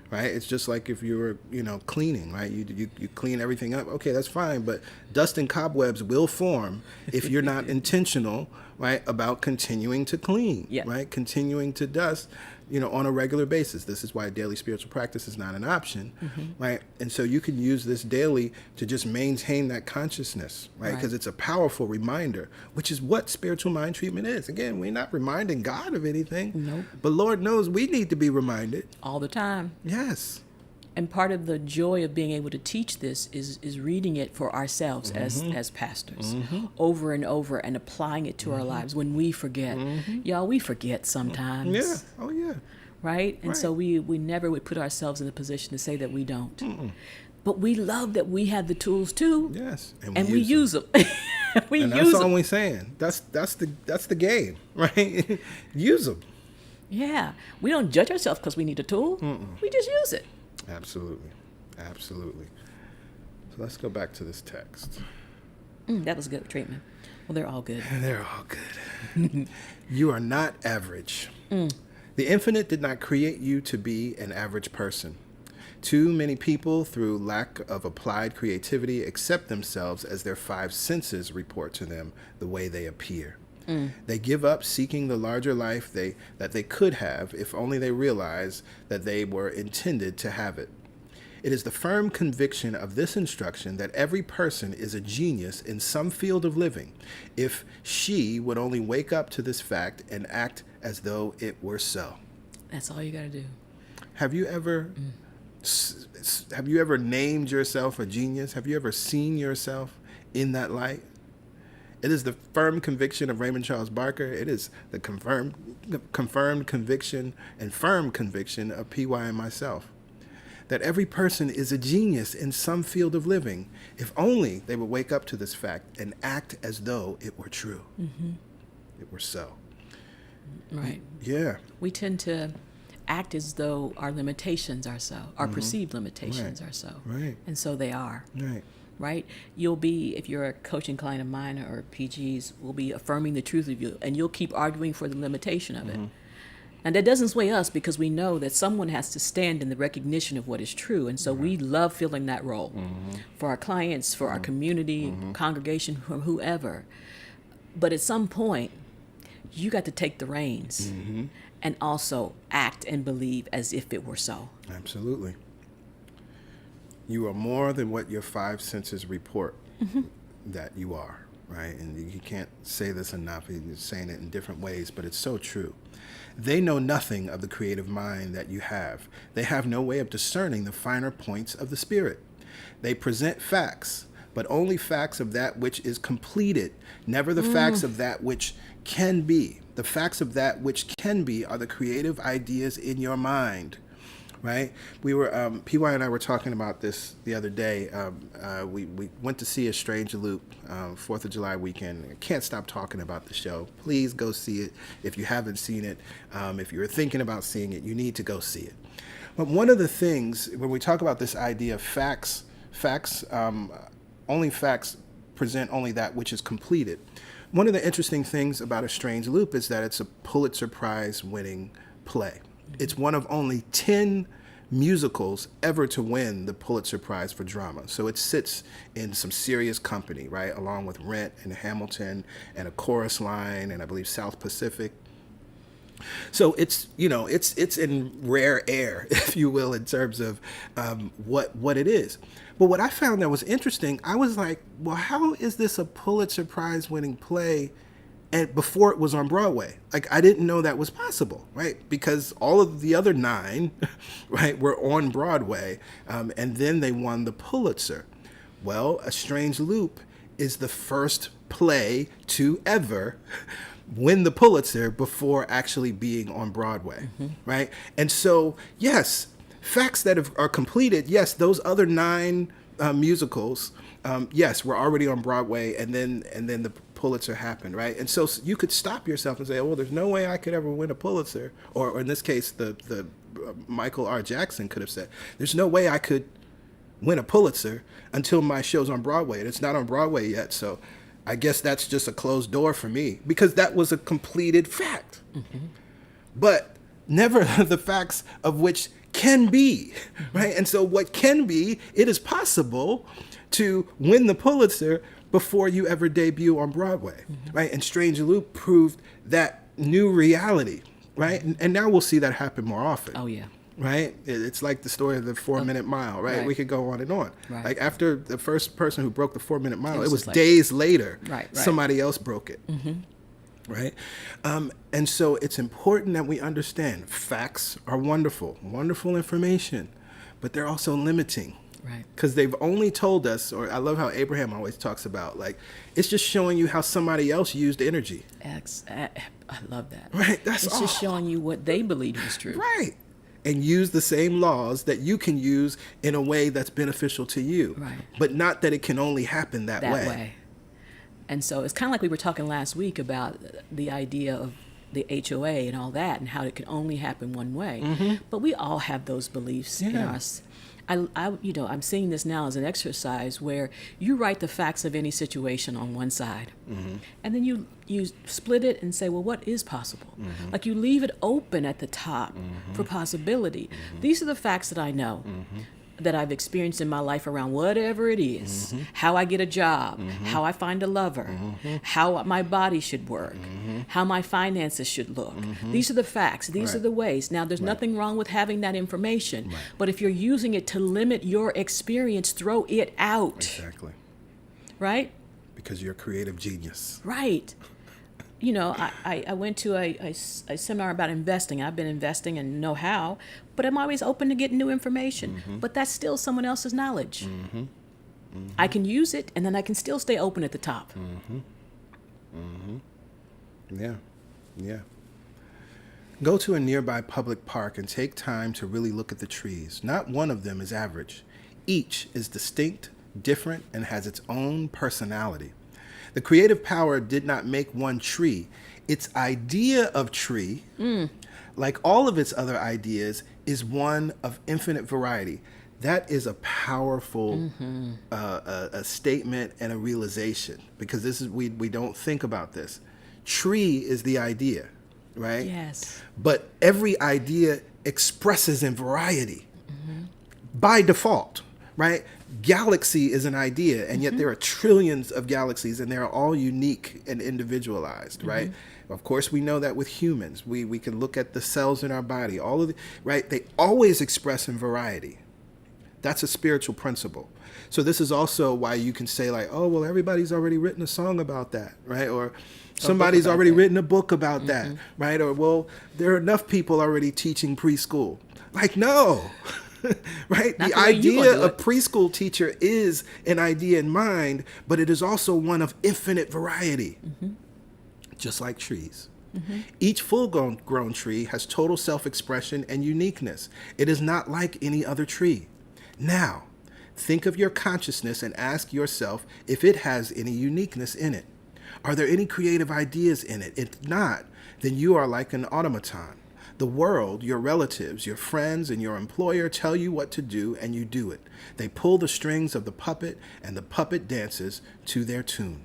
Right? It's just like if you were, cleaning, right? You clean everything up. Okay, that's fine. But dust and cobwebs will form if you're not intentional, right, about continuing to clean, right? Continuing to dust, on a regular basis. This is why daily spiritual practice is not an option, right? And so you can use this daily to just maintain that consciousness, right? Because it's a powerful reminder, which is what spiritual mind treatment is. Again, we're not reminding God of anything. Nope. But Lord knows we need to be reminded. All the time. Yes. And part of the joy of being able to teach this is reading it for ourselves as pastors over and over and applying it to our lives when we forget. Y'all, we forget sometimes. Yeah. Oh, yeah. right? And Right. so we never would put ourselves in a position to say that we don't. But we love that we have the tools too, Yes, and we use them. We And that's use all them. we're saying. That's the game, right? Use them. Yeah, we don't judge ourselves because we need a tool. We just use it. Absolutely, absolutely. So let's go back to this text. That was good treatment. Well, they're all good. They're all good. You are not average. The infinite did not create you to be an average person. Too many people, through lack of applied creativity, accept themselves as their five senses report to them the way they appear. They give up seeking the larger life that they could have if only they realize that they were intended to have it. It is the firm conviction of this instruction that every person is a genius in some field of living, if she would only wake up to this fact and act as though it were so. That's all you got to do. Have you ever have you ever named yourself a genius? Have you ever seen yourself in that light? It is the firm conviction of Raymond Charles Barker. It is the confirmed conviction and firm conviction of PY and myself, that every person is a genius in some field of living, if only they would wake up to this fact and act as though it were true. It were so. Right. Yeah. We tend to act as though our limitations are so, our perceived limitations are so. Right. And so they are. Right. Right? You'll be, if you're a coaching client of mine or PGs, will be affirming the truth of you, and you'll keep arguing for the limitation of it. And that doesn't sway us because we know that someone has to stand in the recognition of what is true. And so we love filling that role for our clients, for our community, congregation, whoever. But at some point, you got to take the reins and also act and believe as if it were so. Absolutely. You are more than what your five senses report that you are, right? And you can't say this enough. You're saying it in different ways, but it's so true. They know nothing of the creative mind that you have. They have no way of discerning the finer points of the spirit. They present facts, but only facts of that which is completed, never the facts of that which can be. The facts of that which can be are the creative ideas in your mind, right? We were, PY and I were talking about this the other day. We went to see A Strange Loop, 4th of July weekend. I can't stop talking about the show. Please go see it if you haven't seen it. If you're thinking about seeing it, you need to go see it. But one of the things, when we talk about this idea of facts, only facts present only that which is completed. One of the interesting things about A Strange Loop is that it's a Pulitzer Prize winning play. It's one of only 10 musicals ever to win the Pulitzer Prize for drama. So it sits in some serious company, right? Along with Rent and Hamilton and A Chorus Line and I believe South Pacific. So it's, it's in rare air, if you will, in terms of what it is. But what I found that was interesting, I was like, well, how is this a Pulitzer Prize winning play and before it was on Broadway? Like, I didn't know that was possible, right? Because all of the other 9, right, were on Broadway, and then they won the Pulitzer. Well, A Strange Loop is the first play to ever win the Pulitzer before actually being on Broadway, right? And so, yes, facts that are completed, yes, those other 9 musicals, yes, were already on Broadway, and then the Pulitzer happened, right? And so you could stop yourself and say, well, there's no way I could ever win a Pulitzer, or in this case, the Michael R. Jackson could have said, there's no way I could win a Pulitzer until my show's on Broadway, and it's not on Broadway yet, so I guess that's just a closed door for me, because that was a completed fact. But never the facts of which can be, right? And so what can be, it is possible to win the Pulitzer before you ever debut on Broadway, right? And Strange Loop proved that new reality, right? And now we'll see that happen more often. Oh, yeah. Right? It's like the story of the 4-minute mile, right? We could go on and on. Right. Like after the first person who broke the 4-minute mile, it was like, days later, right. somebody else broke it. Right? And so it's important that we understand facts are wonderful information, but they're also limiting. Right. Because they've only told us, or I love how Abraham always talks about, like, it's just showing you how somebody else used energy. I love that. Right, that's it's all. just showing you what they believed was true. Right. And use the same laws that you can use in a way that's beneficial to you. Right. But not that it can only happen that way. And so it's kind of like we were talking last week about the idea of the HOA and all that, and how it can only happen one way. Mm-hmm. But we all have those beliefs in us. I'm seeing this now as an exercise where you write the facts of any situation on one side, and then you split it and say, well, what is possible? Like you leave it open at the top for possibility. These are the facts that I know, that I've experienced in my life around whatever it is, how I get a job, how I find a lover, how my body should work, how my finances should look. These are the facts. These are the ways. Now, there's nothing wrong with having that information, but if you're using it to limit your experience, throw it out. Exactly. Right? Because you're a creative genius. Right. You know, I went to a seminar about investing. I've been investing and know how, but I'm always open to getting new information. But that's still someone else's knowledge. I can use it, and then I can still stay open at the top. Yeah. Yeah. Go to a nearby public park and take time to really look at the trees. Not one of them is average. Each is distinct, different, and has its own personality. The creative power did not make one tree. Its idea of tree, like all of its other ideas, is one of infinite variety. That is a powerful a statement and a realization, because this is we don't think about this. Tree is the idea, right? Yes. But every idea expresses in variety by default, right? Galaxy is an idea, and yet there are trillions of galaxies, and they're all unique and individualized, right? Of course, we know that with humans. We can look at the cells in our body, all of the, right? They always express in variety. That's a spiritual principle. So this is also why you can say, like, oh, well, everybody's already written a song about that, right? Or somebody's already written a book about that, right? Or, well, there are enough people already teaching preschool. Like, no. Right? Not the the way you gonna idea do of it. preschool teacher is an idea in mind, but it is also one of infinite variety, just like trees. Each full-grown tree has total self-expression and uniqueness. It is not like any other tree. Now, think of your consciousness and ask yourself if it has any uniqueness in it. Are there any creative ideas in it? If not, then you are like an automaton. The world, your relatives, your friends, and your employer tell you what to do, and you do it. They pull the strings of the puppet, and the puppet dances to their tune.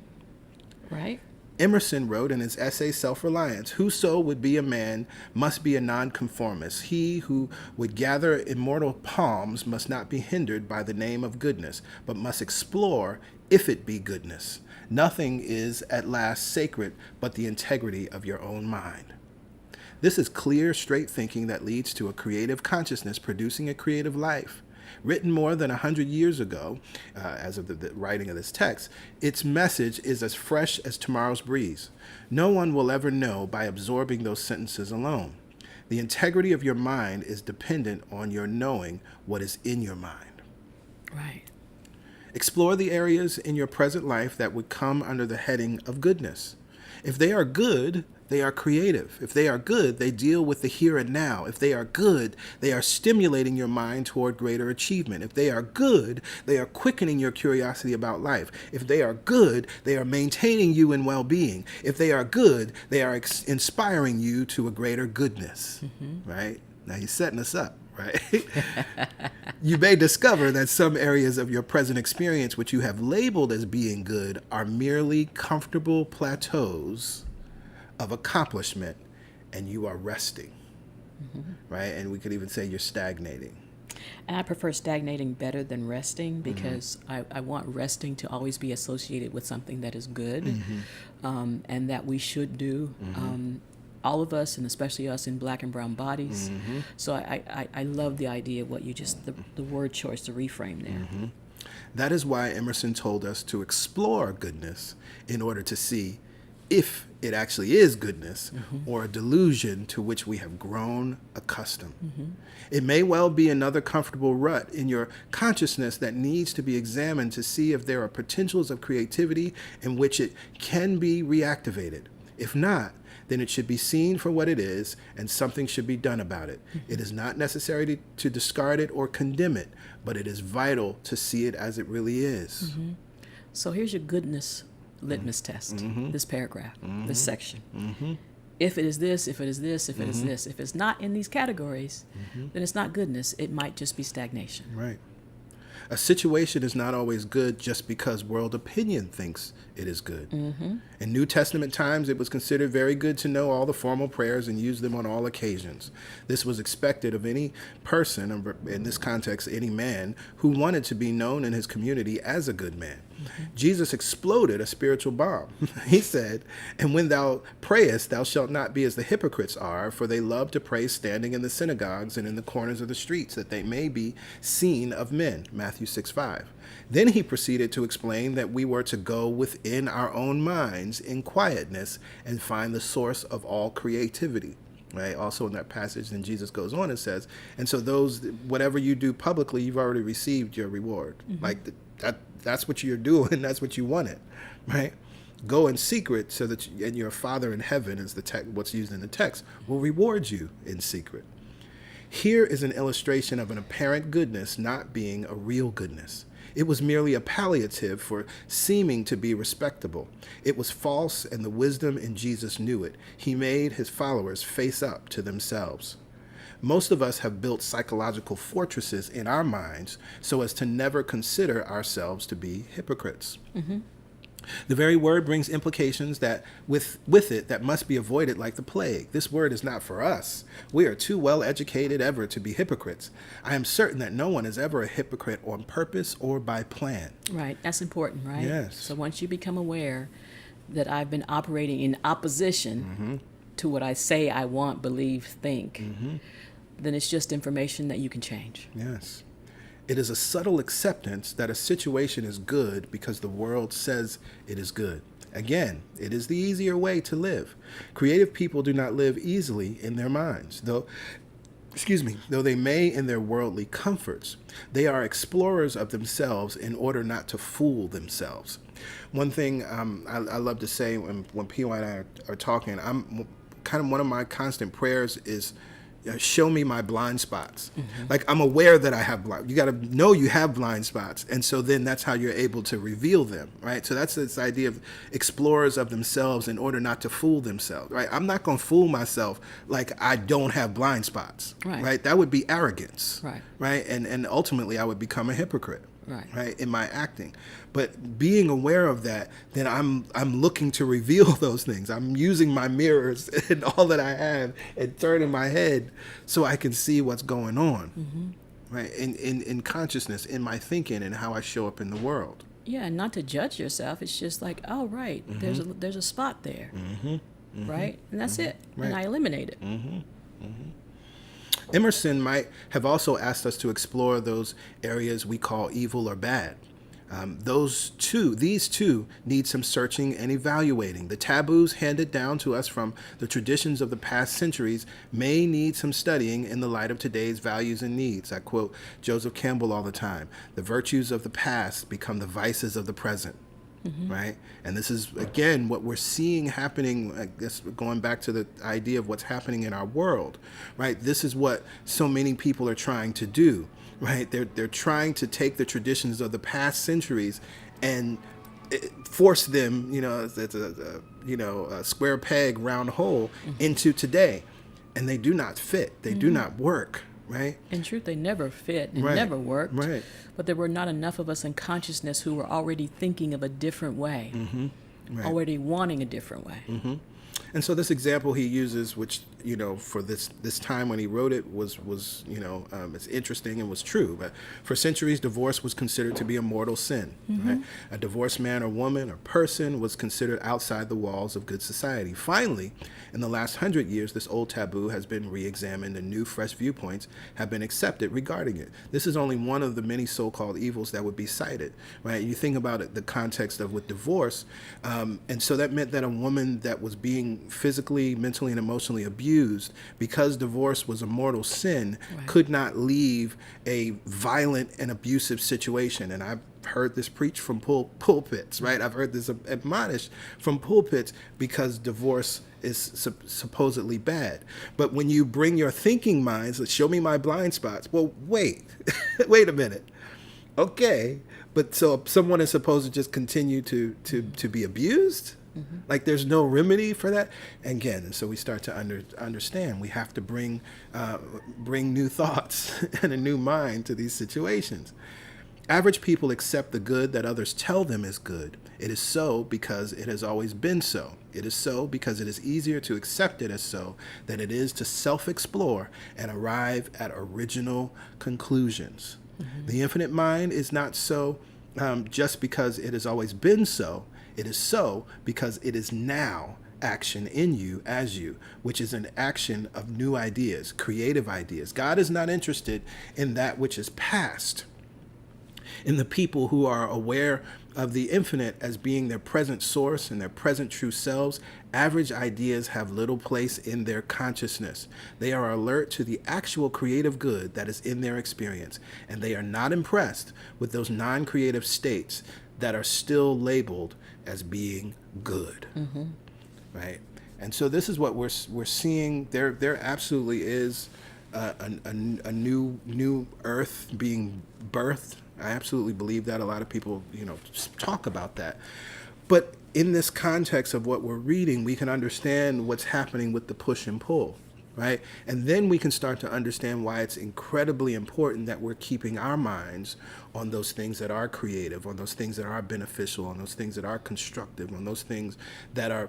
Right? Emerson wrote in his essay Self-Reliance, "Whoso would be a man must be a nonconformist. He who would gather immortal palms must not be hindered by the name of goodness, but must explore if it be goodness. Nothing is at last sacred but the integrity of your own mind." This is clear, straight thinking that leads to a creative consciousness producing a creative life. Written more than 100 years ago, as of the writing of this text, its message is as fresh as tomorrow's breeze. No one will ever know by absorbing those sentences alone. The integrity of your mind is dependent on your knowing what is in your mind. Right. Explore the areas in your present life that would come under the heading of goodness. If they are good, they are creative. If they are good, they deal with the here and now. If they are good, they are stimulating your mind toward greater achievement. If they are good, they are quickening your curiosity about life. If they are good, they are maintaining you in well-being. If they are good, they are inspiring you to a greater goodness, right? Now he's setting us up, right? You may discover that some areas of your present experience, which you have labeled as being good, are merely comfortable plateaus of accomplishment, and you are resting, right? And we could even say you're stagnating. And I prefer stagnating better than resting, because I want resting to always be associated with something that is good, and that we should do. All of us, and especially us in black and brown bodies. So I love the idea of what you just, the word choice, the reframe there. That is why Emerson told us to explore goodness in order to see if it actually is goodness or a delusion to which we have grown accustomed. It may well be another comfortable rut in your consciousness that needs to be examined to see if there are potentials of creativity in which it can be reactivated. If not, then it should be seen for what it is and something should be done about it. It is not necessary to discard it or condemn it, but it is vital to see it as it really is. So here's your goodness litmus test, this paragraph, this section. If it is this, if it is this, if it is this, if it's not in these categories, then it's not goodness. It might just be stagnation. Right. A situation is not always good just because world opinion thinks it is good. In New Testament times, it was considered very good to know all the formal prayers and use them on all occasions. This was expected of any person, in this context, any man, who wanted to be known in his community as a good man. Jesus exploded a spiritual bomb. He said, "And when thou prayest, thou shalt not be as the hypocrites are, for they love to pray standing in the synagogues and in the corners of the streets, that they may be seen of men." Matthew 6:5. Then he proceeded to explain that we were to go within our own minds in quietness and find the source of all creativity. Right. Also in that passage, then Jesus goes on and says, and so whatever you do publicly, you've already received your reward. Like that's what you're doing. That's what you wanted. Right. Go in secret so that and your Father in heaven, is what's used in the text, will reward you in secret. Here is an illustration of an apparent goodness not being a real goodness. It was merely a palliative for seeming to be respectable. It was false, and the wisdom in Jesus knew it. He made his followers face up to themselves. Most of us have built psychological fortresses in our minds so as to never consider ourselves to be hypocrites. The very word brings implications that with it that must be avoided like the plague. This word is not for us. We are too well educated ever to be hypocrites. I am certain that no one is ever a hypocrite on purpose or by plan. Right. That's important, right? Yes. So once you become aware that I've been operating in opposition to what I say I want, believe, think, then it's just information that you can change. Yes. It is a subtle acceptance that a situation is good because the world says it is good. Again, it is the easier way to live. Creative people do not live easily in their minds, though they may in their worldly comforts. They are explorers of themselves in order not to fool themselves. One thing I love to say when P.O. and I are talking, I'm kind of one of my constant prayers is, show me my blind spots. Like, I'm aware that I have you got to know you have blind spots. And so then that's how you're able to reveal them, right? So that's this idea of explorers of themselves in order not to fool themselves, right? I'm not going to fool myself like I don't have blind spots, right? That would be arrogance, right? And ultimately I would become a hypocrite. Right, in my acting. But being aware of that, then I'm looking to reveal those things. I'm using my mirrors and all that I have and turning my head so I can see what's going on, right? In consciousness, in my thinking, and how I show up in the world. Yeah, and not to judge yourself. It's just like, oh, right, there's a spot there, right? And that's it. And I eliminate it. Emerson might have also asked us to explore those areas we call evil or bad. These two need some searching and evaluating. The taboos handed down to us from the traditions of the past centuries may need some studying in the light of today's values and needs. I quote Joseph Campbell all the time. The virtues of the past become the vices of the present. Right? And this is, again, what we're seeing happening, I guess, going back to the idea of what's happening in our world, right? This is what so many people are trying to do, right? They're trying to take the traditions of the past centuries and force them, it's a square peg, round hole into today. And they do not fit. They do not work. Right. In truth, they never fit and never worked. Right. But there were not enough of us in consciousness who were already thinking of a different way, already wanting a different way. And so this example he uses, which, for this time when he wrote it was it's interesting and was true. But for centuries, divorce was considered to be a mortal sin. Right? A divorced man or woman or person was considered outside the walls of good society. Finally, in the last 100 years, this old taboo has been re-examined and new, fresh viewpoints have been accepted regarding it. This is only one of the many so-called evils that would be cited. Right? You think about it, the context of with divorce, and so that meant that a woman that was being physically, mentally, and emotionally abused, because divorce was a mortal sin, Right. could not leave a violent and abusive situation. And I've heard this preached from pulpits, right? I've heard this admonished from pulpits because divorce is supposedly bad. But when you bring your thinking minds, let's show me my blind spots. Well, wait, wait a minute. Okay, but so someone is supposed to just continue to be abused? Like there's no remedy for that. And again, and so we start to understand we have to bring new thoughts and a new mind to these situations. Average people accept the good that others tell them is good. It is so because it has always been so. It is so because it is easier to accept it as so than it is to self-explore and arrive at original conclusions. The infinite mind is not so just because it has always been so. It is so because it is now action in you as you, which is an action of new ideas, creative ideas. God is not interested in that which is past. In the people who are aware of the infinite as being their present source and their present true selves, average ideas have little place in their consciousness. They are alert to the actual creative good that is in their experience, and they are not impressed with those non-creative states that are still labeled as being good. Right? And so this is what we're seeing. There absolutely is a new earth being birthed. I absolutely believe that. A lot of people, talk about that. But in this context of what we're reading, we can understand what's happening with the push and pull, right? And then we can start to understand why it's incredibly important that we're keeping our minds on those things that are creative, on those things that are beneficial, on those things that are constructive, on those things that are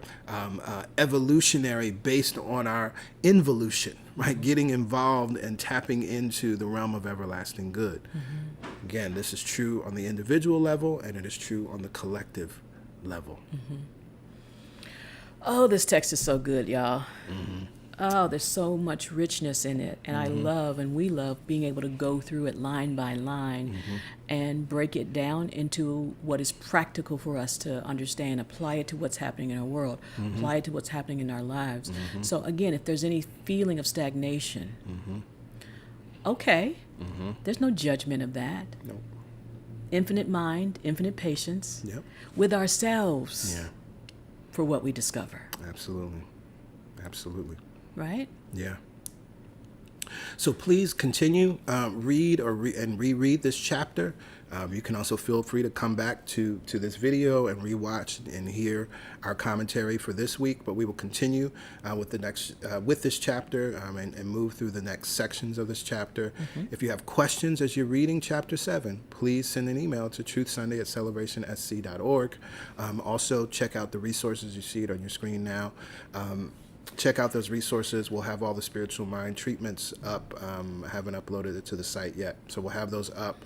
evolutionary based on our involution, right? Getting involved and tapping into the realm of everlasting good. Again, this is true on the individual level, and it is true on the collective level. Oh, this text is so good, y'all. Oh, there's so much richness in it. And I love, and we love, being able to go through it line by line and break it down into what is practical for us to understand, apply it to what's happening in our world, apply it to what's happening in our lives. So again, if there's any feeling of stagnation, okay, there's no judgment of that. Nope. Infinite mind, infinite patience Yep. with ourselves Yeah. for what we discover, Absolutely. Absolutely. right? Yeah. So please continue, read and reread this chapter. You can also feel free to come back to this video and rewatch and hear our commentary for this week. But we will continue with the next with this chapter and move through the next sections of this chapter. If you have questions as you're reading chapter 7, please send an email to truthsunday@celebrationsc.org. Also, check out the resources. You see it on your screen now. Check out those resources. We'll have all the spiritual mind treatments up. I haven't uploaded it to the site yet, so we'll have those up.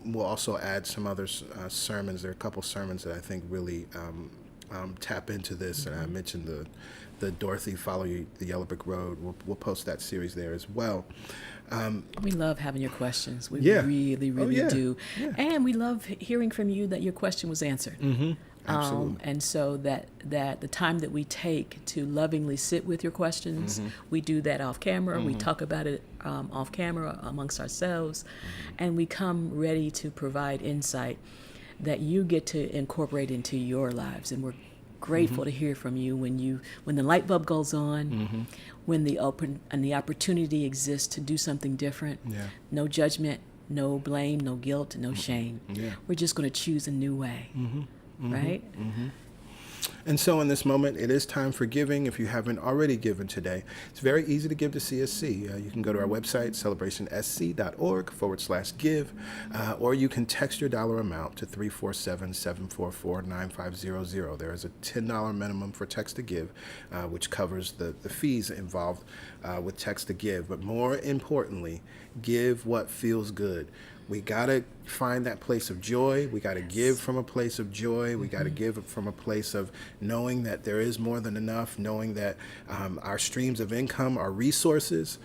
We'll also add some other sermons. There are a couple sermons that I think really tap into this. And I mentioned the Dorothy Follow the Yellow Brick Road. We'll post that series there as well. We love having your questions. We Yeah. really, really yeah. do. Yeah. And we love hearing from you that your question was answered. Absolutely. And so that the time that we take to lovingly sit with your questions, we do that off camera. We talk about it off camera amongst ourselves, and we come ready to provide insight that you get to incorporate into your lives. And we're grateful to hear from you when the light bulb goes on, when the opportunity exists to do something different. Yeah. No judgment, no blame, no guilt, no shame. Yeah. We're just going to choose a new way. Right? And so in this moment, it is time for giving. If you haven't already given today, it's very easy to give to CSC. You can go to our website, celebrationsc.org/give, or you can text your dollar amount to 347-744-9500. There is a $10 minimum for text to give, which covers the fees involved with text to give. But more importantly, give what feels good. We got to find that place of joy. We got to give from a place of joy. We got to give from a place of knowing that there is more than enough, knowing that our streams of income are resources,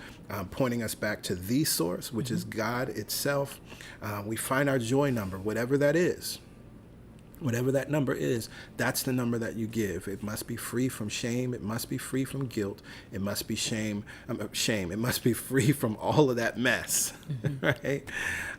pointing us back to the source, which is God itself. We find our joy number, whatever that is. Whatever that number is, that's the number that you give. It must be free from shame. It must be free from guilt. It must be shame. It must be free from all of that mess, right?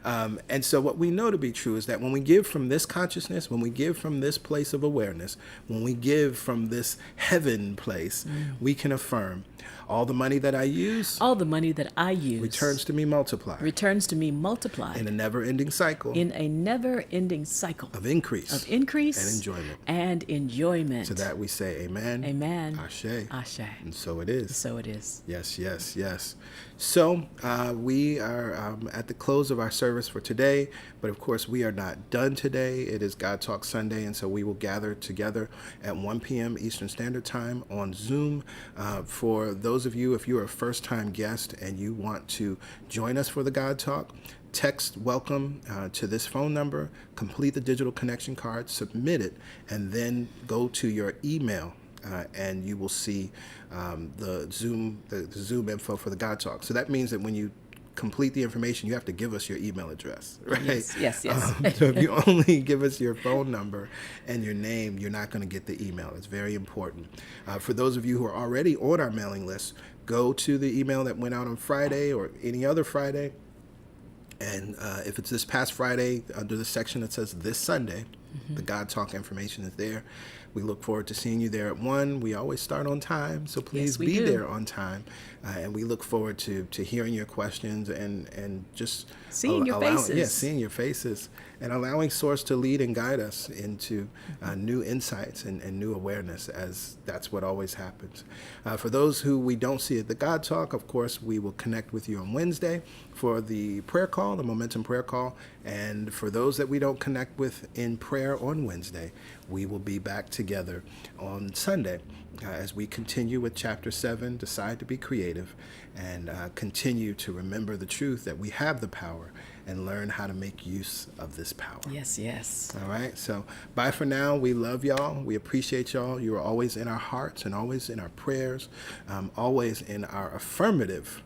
And so what we know to be true is that when we give from this consciousness, when we give from this place of awareness, when we give from this heaven place, we can affirm all the money that I use, returns to me multiplied. In a never-ending cycle. Of increase. And enjoyment. To that we say amen. Amen. Ashe. Ashe. And so it is. So it is. Yes, yes, yes. So we are at the close of our service for today, but of course we are not done today. It is God Talk Sunday, and so we will gather together at 1 p.m. Eastern Standard Time on Zoom. For those of you, if you're a first-time guest and you want to join us for the God Talk, text welcome to this phone number, complete the digital connection card, submit it, and then go to your email. And you will see the Zoom info for the God Talk. So that means that when you complete the information, you have to give us your email address, right? Yes. So if you only give us your phone number and your name, you're not going to get the email. It's very important. For those of you who are already on our mailing list, go to the email that went out on Friday or any other Friday. And if it's this past Friday, under the section that says this Sunday, the God Talk information is there. We look forward to seeing you there at 1. We always start on time, so please be there on time. And we look forward to hearing your questions and just seeing your faces. Yeah, seeing your faces and allowing Source to lead and guide us into new insights and new awareness, as that's what always happens. For those who we don't see at the God Talk, of course, we will connect with you on Wednesday for the prayer call, the Momentum Prayer Call. And for those that we don't connect with in prayer on Wednesday, we will be back together on Sunday as we continue with Chapter 7, Decide to be Creative, and continue to remember the truth that we have the power and learn how to make use of this power. Yes. All right. So bye for now. We love y'all. We appreciate y'all. You are always in our hearts and always in our prayers, always in our affirmative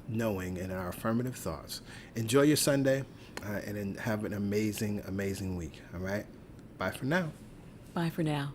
knowing and our affirmative thoughts. Enjoy your Sunday and have an amazing, amazing week. All right. Bye for now. Bye for now.